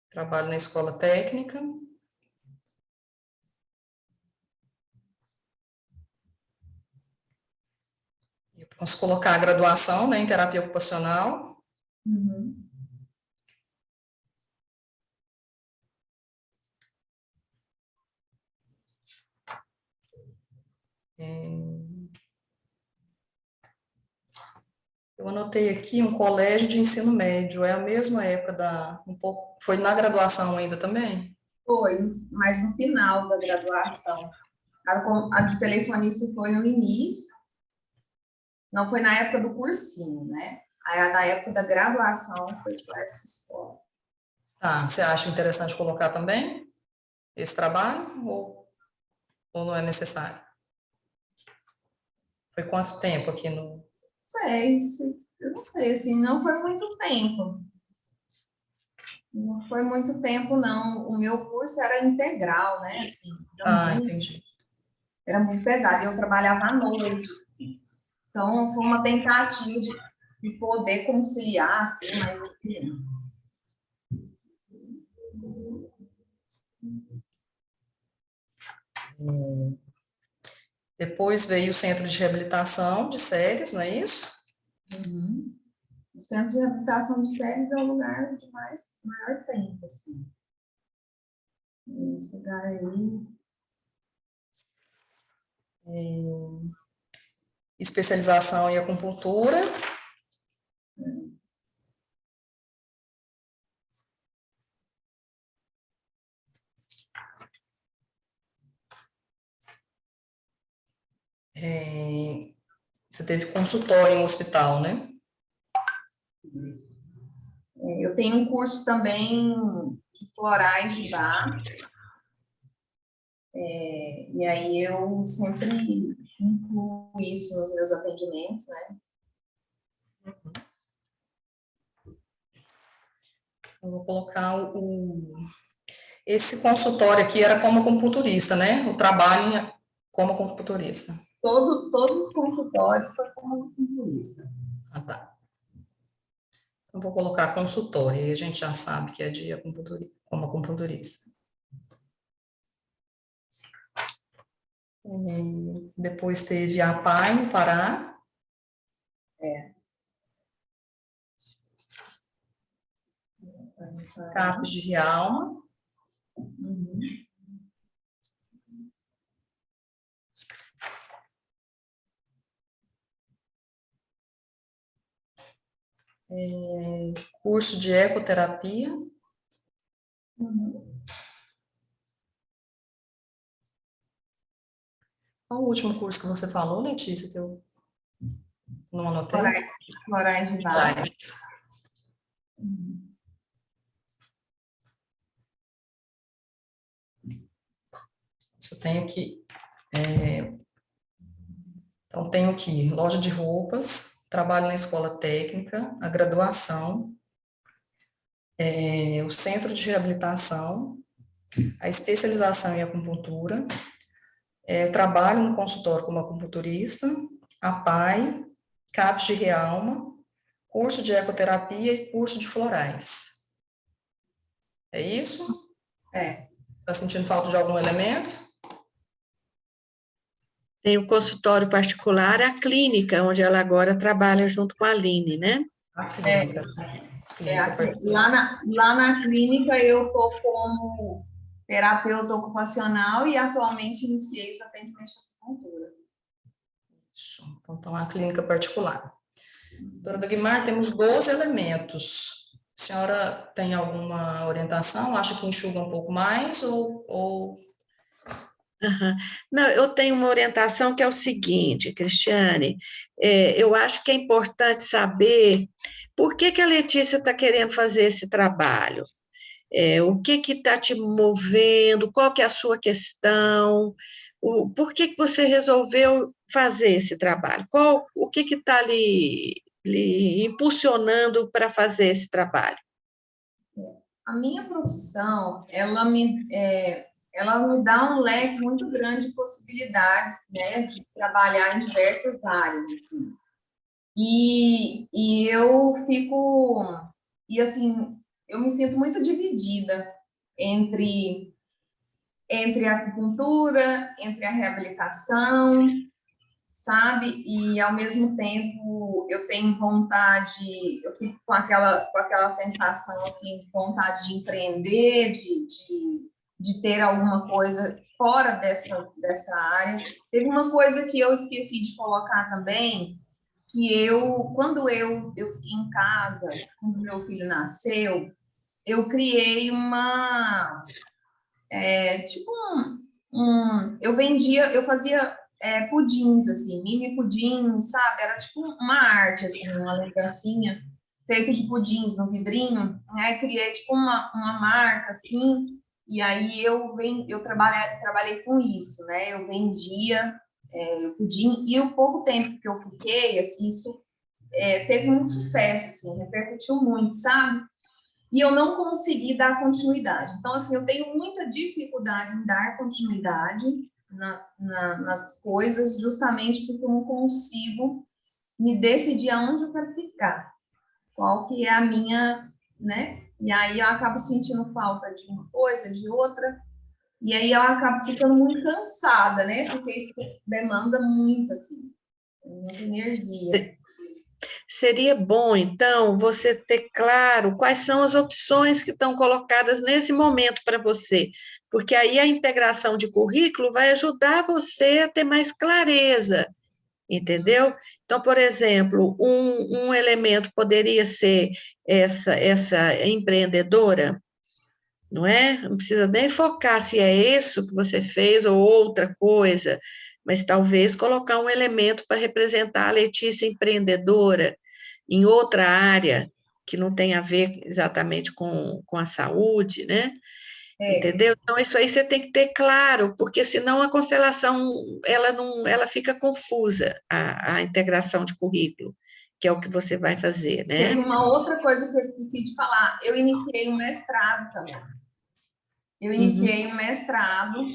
Trabalho na escola técnica. Vamos colocar a graduação, né, em terapia ocupacional. Eu anotei aqui um colégio de ensino médio, é a mesma época foi na graduação ainda também? Foi, mas no final da graduação. A de telefonista foi no início, não foi na época do cursinho, né? Aí, na época da graduação, foi só essa escola. Tá, você acha interessante colocar também esse trabalho ou não é necessário? Foi quanto tempo aqui no... Eu não sei, assim, não foi muito tempo. Não foi muito tempo, não. O meu curso era integral, né? Assim, entendi. Era muito pesado, eu trabalhava à noite. Então, foi uma tentativa de poder conciliar, assim, mas assim... Depois veio o Centro de Reabilitação de Séries, não é isso? O Centro de Reabilitação de Séries é o lugar de maior tempo, assim. Esse lugar aí... Especialização em acupuntura. Você teve consultório em um hospital, né? Eu tenho um curso também de florais de bar. E aí eu sempre incluo isso nos meus atendimentos, né? Eu vou colocar esse consultório aqui era como acupunturista, né? O trabalho como acupunturista. Todos os consultórios foram como acupunturista. Ah, tá. Então, vou colocar consultório, e a gente já sabe que é de como acupunturista. Depois teve a PAI no Pará. CAPES de Rialma. Curso de ecoterapia. Qual o último curso que você falou, Letícia, que eu não anotei? Florais de bar. Eu tenho aqui... Então, tenho aqui loja de roupas, trabalho na escola técnica, a graduação, o centro de reabilitação, a especialização em acupuntura, trabalho no consultório como acupunturista, a PAI, CAPES de Rialma, curso de ecoterapia e curso de florais. É isso? Está sentindo falta de algum elemento? Tem o consultório particular, a clínica, onde ela agora trabalha junto com a Aline, né? A clínica. Lá na clínica eu estou como terapeuta ocupacional e atualmente iniciei esse atendimento de acupuntura. Então, a clínica particular. Doutora Dagmar, temos 12 elementos. A senhora tem alguma orientação? Acha que enxuga um pouco mais ou... Não, eu tenho uma orientação que é o seguinte, Cristiane, eu acho que é importante saber por que a Letícia está querendo fazer esse trabalho. O que está te movendo? Qual que é a sua questão? Por que você resolveu fazer esse trabalho? O que está lhe impulsionando para fazer esse trabalho? A minha profissão, ela me dá um leque muito grande de possibilidades, né, de trabalhar em diversas áreas, assim. E eu fico, e assim, eu me sinto muito dividida entre a acupuntura, entre a reabilitação, sabe? E, ao mesmo tempo, eu tenho vontade, eu fico com aquela sensação, assim, de vontade de empreender, de ter alguma coisa fora dessa área. Teve uma coisa que eu esqueci de colocar também, que quando eu fiquei em casa, quando meu filho nasceu, eu criei tipo eu fazia pudins, assim, mini pudins, sabe? Era tipo uma arte, assim, uma lembrancinha feito de pudins no vidrinho, né? Criei tipo uma marca, assim, e aí eu trabalhei com isso, né? Eu vendia o pudim, e o pouco tempo que eu fiquei, assim, isso teve muito sucesso, assim, repercutiu muito, sabe? E eu não consegui dar continuidade. Então, assim, eu tenho muita dificuldade em dar continuidade nas coisas, justamente porque eu não consigo me decidir aonde eu quero ficar, qual que é a minha, né? E aí eu acabo sentindo falta de uma coisa, de outra, e aí eu acabo ficando muito cansada, né? Porque isso demanda muito, assim, muita energia. Seria bom, então, você ter claro quais são as opções que estão colocadas nesse momento para você, porque aí a integração de currículo vai ajudar você a ter mais clareza, entendeu? Então, por exemplo, um elemento poderia ser essa empreendedora, não é? Não precisa nem focar se é isso que você fez ou outra coisa, mas talvez colocar um elemento para representar a Letícia empreendedora em outra área que não tem a ver exatamente com a saúde, né? Entendeu? Então, isso aí você tem que ter claro, porque senão a constelação, ela fica confusa, a integração de currículo, que é o que você vai fazer, né? Teve uma outra coisa que eu esqueci de falar, eu iniciei um mestrado também. Eu iniciei um mestrado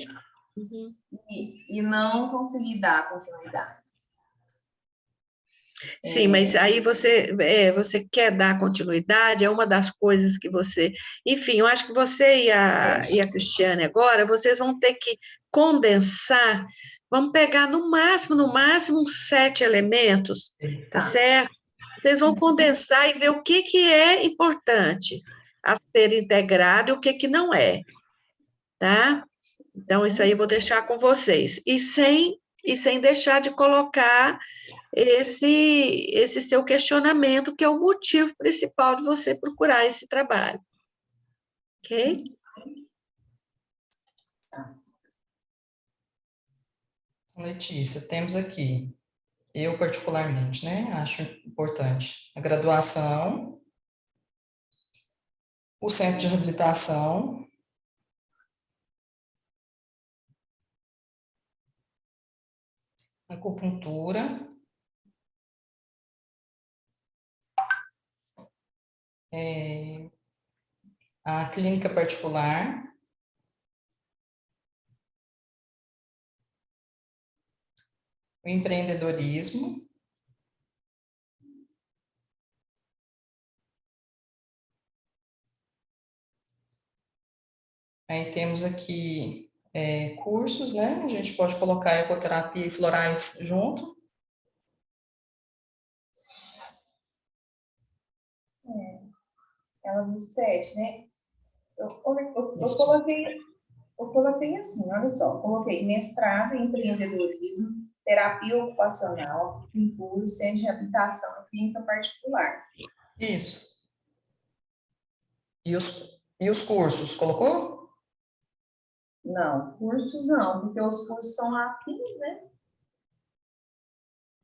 e não consegui dar continuidade. Sim, mas aí você quer dar continuidade, é uma das coisas que você... Enfim, eu acho que você e a Cristiane agora, vocês vão ter que condensar, vamos pegar no máximo uns 7 elementos, tá certo? Vocês vão condensar e ver o que é importante a ser integrado e o que não é, tá? Então, isso aí eu vou deixar com vocês. E sem deixar de colocar esse seu questionamento, que é o motivo principal de você procurar esse trabalho. Ok? Letícia, temos aqui, eu particularmente, né, acho importante a graduação, o centro de reabilitação, a acupuntura, a clínica particular, o empreendedorismo, aí temos aqui cursos, né? A gente pode colocar ecoterapia e florais junto. Ela dos 7, né? Eu coloquei assim, olha só, coloquei mestrado em empreendedorismo, terapia ocupacional, acupuntura, centro de reabilitação e clínica particular. Isso. E os cursos, colocou? Não, cursos não, porque os cursos são afins, né?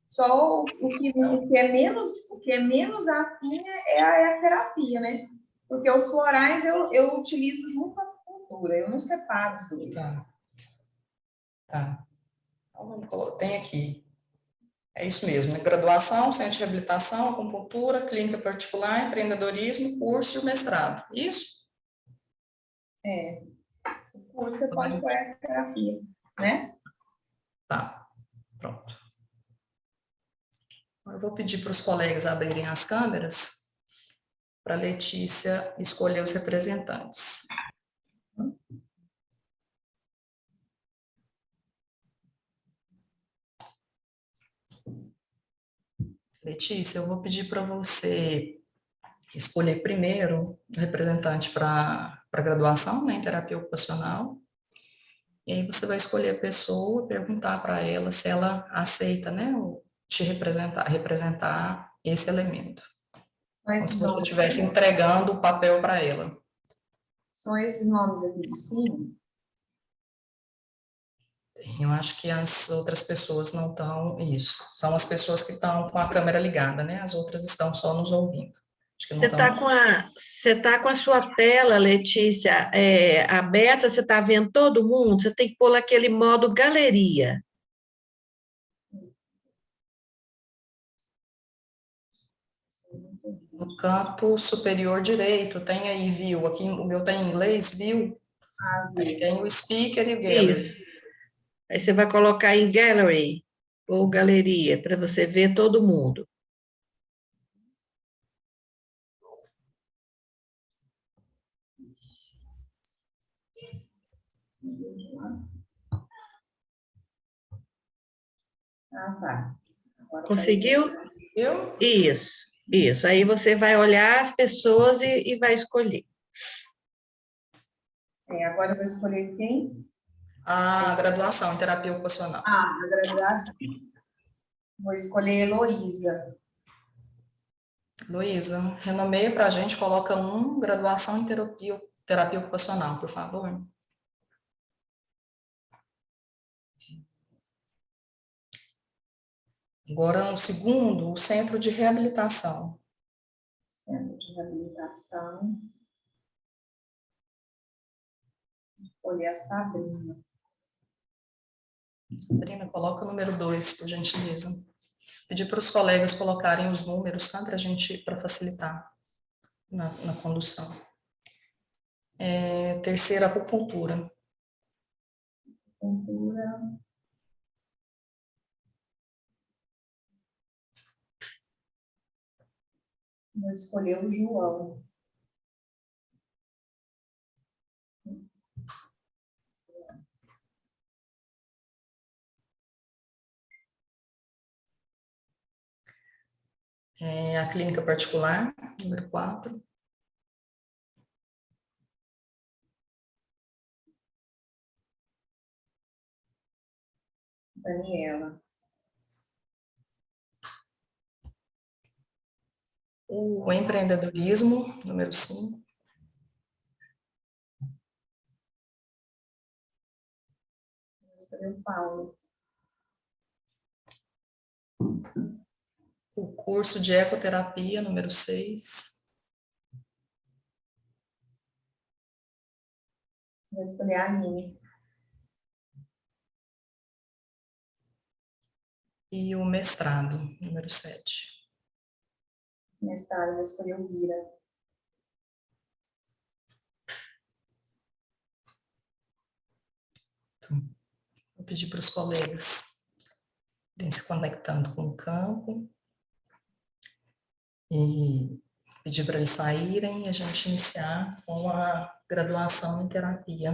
Só o que é menos afim é a terapia, né? Porque os florais eu utilizo junto com a acupuntura, eu não separo os dois. Tá. Então, vamos colocar, tem aqui. É isso mesmo, né? Graduação, centro de reabilitação, acupuntura, clínica particular, empreendedorismo, curso e o mestrado. Isso? É. O curso você pode pôr a terapia, né? Tá, pronto. Eu vou pedir para os colegas abrirem as câmeras para a Letícia escolher os representantes. Letícia, eu vou pedir para você escolher primeiro o representante para graduação, né, em terapia ocupacional, e aí você vai escolher a pessoa, perguntar para ela se ela aceita, né, te representar esse elemento. Como se você estivesse entregando o papel para ela. São esses nomes aqui de cima? Eu acho que as outras pessoas não estão, isso, são as pessoas que estão com a câmera ligada, né? As outras estão só nos ouvindo. Você está com a sua tela, Letícia, aberta, você está vendo todo mundo? Você tem que pôr naquele modo galeria. No canto superior direito, tem aí view, aqui o meu está em inglês, view. Aí tem o speaker e o gallery. Isso. Aí você vai colocar em gallery, ou galeria, para você ver todo mundo. Ah, tá. Agora Conseguiu? Eu? Isso. Aí você vai olhar as pessoas e vai escolher. Agora eu vou escolher quem? A graduação em terapia ocupacional. A graduação. Vou escolher Heloísa. Luísa, renomeia para a gente, coloca graduação em terapia ocupacional, por favor. Agora, o segundo, o centro de reabilitação. Centro de reabilitação. Escolher a Sabrina. Sabrina, coloca o número 2, por gentileza. Pedir para os colegas colocarem os números, tá? Para facilitar na condução. Terceira, acupuntura. Acupuntura. Vou escolher o João. A clínica particular, número 4. Daniela. O empreendedorismo, número 5. Vou escolher o Paulo. O curso de ecoterapia, número 6. Vou escolher a Aline. E o mestrado, número 7. Mestrado, vou escolher o Vira. Vou pedir para os colegas irem se conectando com o campo. E pedir para eles saírem e a gente iniciar com a graduação em terapia.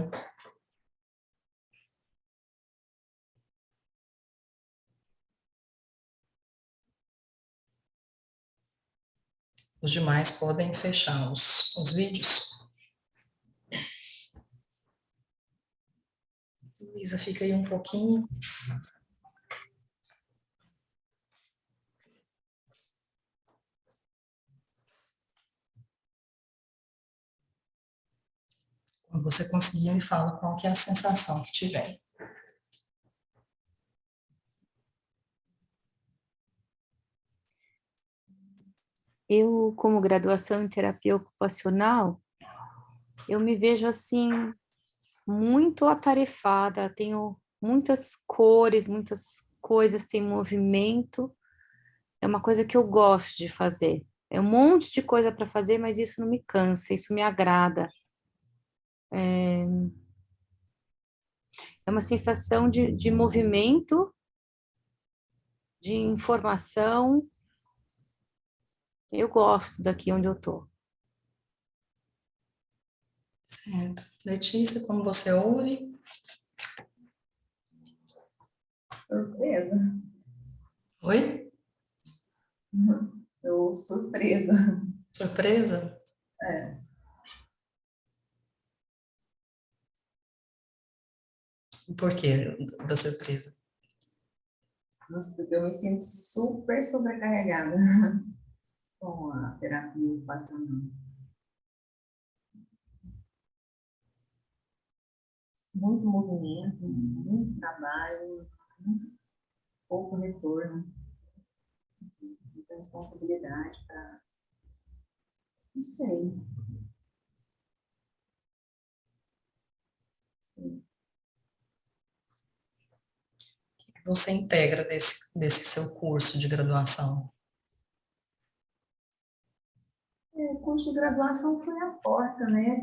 Os demais podem fechar os vídeos. Luísa, fica aí um pouquinho. Quando você conseguir, me fala qual que é a sensação que tiver. Eu, como graduação em terapia ocupacional, eu me vejo assim, muito atarefada, tenho muitas cores, muitas coisas, tem movimento, é uma coisa que eu gosto de fazer. É um monte de coisa para fazer, mas isso não me cansa, isso me agrada. É uma sensação de movimento, de informação. Eu gosto daqui onde eu estou. Certo. Letícia, como você ouve? Surpresa. Oi? Eu surpresa. Surpresa? É. Por que da surpresa? Nossa, porque eu me sinto super sobrecarregada com a terapia ocupacional. Muito movimento, muito trabalho, muito pouco retorno, muita responsabilidade para... Não sei. O que você integra desse seu curso de graduação? O curso de graduação foi a porta, né,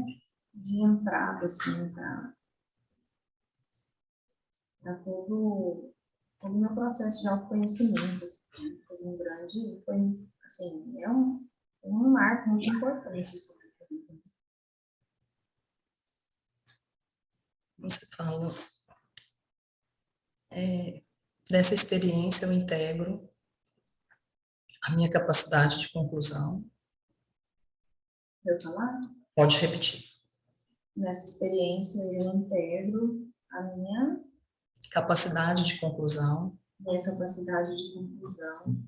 de entrada, assim, para todo o meu processo de autoconhecimento, assim, foi um grande, foi, assim, é um marco muito importante, assim, na vida. Você fala, dessa experiência eu integro a minha capacidade de conclusão. Eu falar? Pode repetir. Nessa experiência eu integro a minha Capacidade de conclusão. Minha capacidade de conclusão.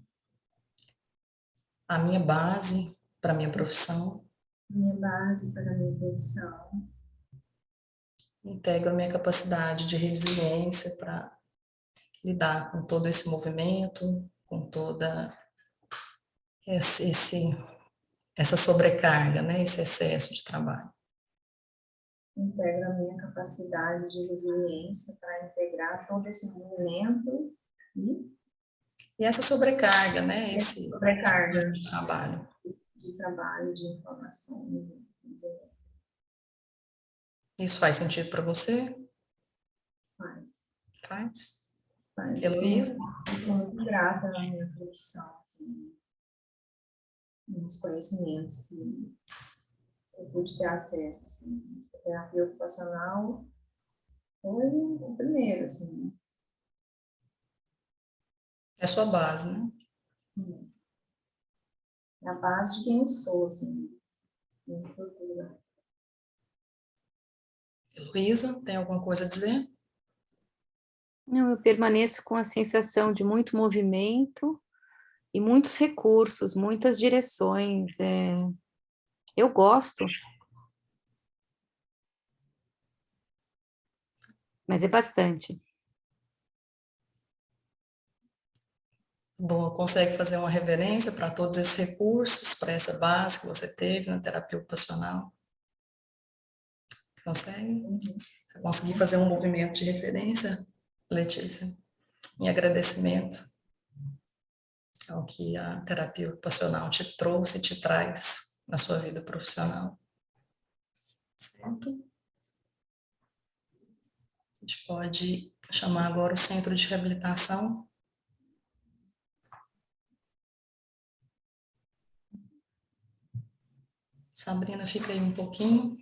A minha base para a minha profissão. Minha base para a minha profissão. Integro a minha capacidade de resiliência para lidar com todo esse movimento, com toda essa sobrecarga, né, esse excesso de trabalho. Integro a minha capacidade de resiliência para integrar todo esse movimento e essa sobrecarga, né, esse sobrecarga de trabalho. De trabalho, de informações. Isso faz sentido para você? Faz. Faz? Faz. Heloísa? Eu sou muito grata à minha profissão, assim, nos conhecimentos que eu pude ter acesso, assim. A terapia ocupacional foi o primeiro, assim. É a sua base, né? É a base de quem eu sou, assim, minha estrutura. Heloísa, tem alguma coisa a dizer? Não, eu permaneço com a sensação de muito movimento e muitos recursos, muitas direções. Eu gosto. Mas é bastante. Bom, consegue fazer uma reverência para todos esses recursos, para essa base que você teve na terapia ocupacional? Consegue? Você conseguir fazer um movimento de referência, Letícia, em agradecimento ao que a terapia ocupacional te trouxe e te traz na sua vida profissional. Certo? A gente pode chamar agora o centro de reabilitação. Sabrina, fica aí um pouquinho.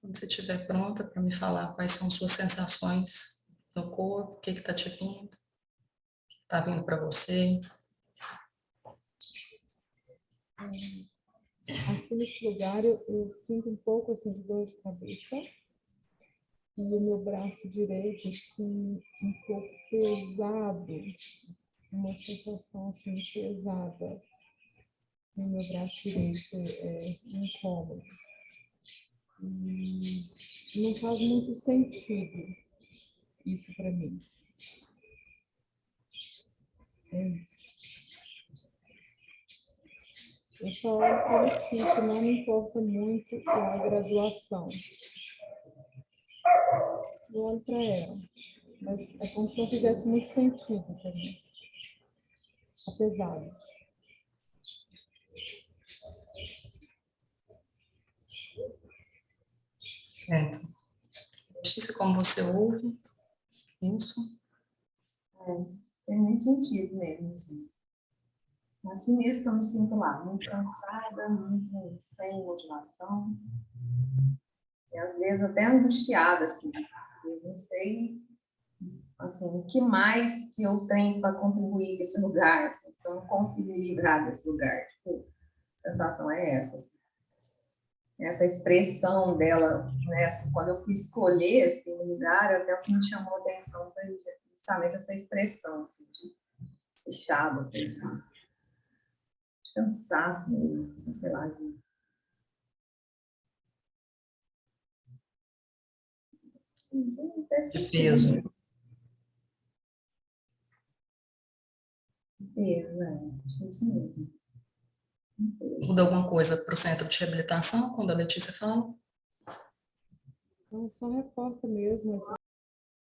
Quando você estiver pronta para me falar quais são suas sensações no corpo, o que está te vindo, o que está vindo para você. Aqui nesse lugar eu sinto um pouco assim de dor de cabeça e o meu braço direito assim, um pouco pesado, uma sensação assim pesada no meu braço direito, incômodo. E não faz muito sentido isso para mim. É isso. Eu só olho para a Letícia, não me importa muito a graduação. Eu olho para ela, mas é como se não fizesse muito sentido para mim, apesar. Certo. Letícia, como você ouve isso? Tem muito sentido mesmo, assim. Assim mesmo que eu me sinto lá, muito cansada, muito sem motivação, e às vezes até angustiada, assim. Eu não sei, assim, o que mais que eu tenho para contribuir com esse lugar, assim, que eu não consigo me livrar desse lugar. Tipo, a sensação é essa, assim. Essa expressão dela, né, assim, quando eu fui escolher assim, o lugar, até o que me chamou a atenção foi justamente essa expressão assim, de fechado, assim, de cansaço mesmo, assim, sei lá, de não ter sentido. Isso mesmo. Muda alguma coisa para o centro de reabilitação, quando a Letícia fala? Então, só reforça mesmo essa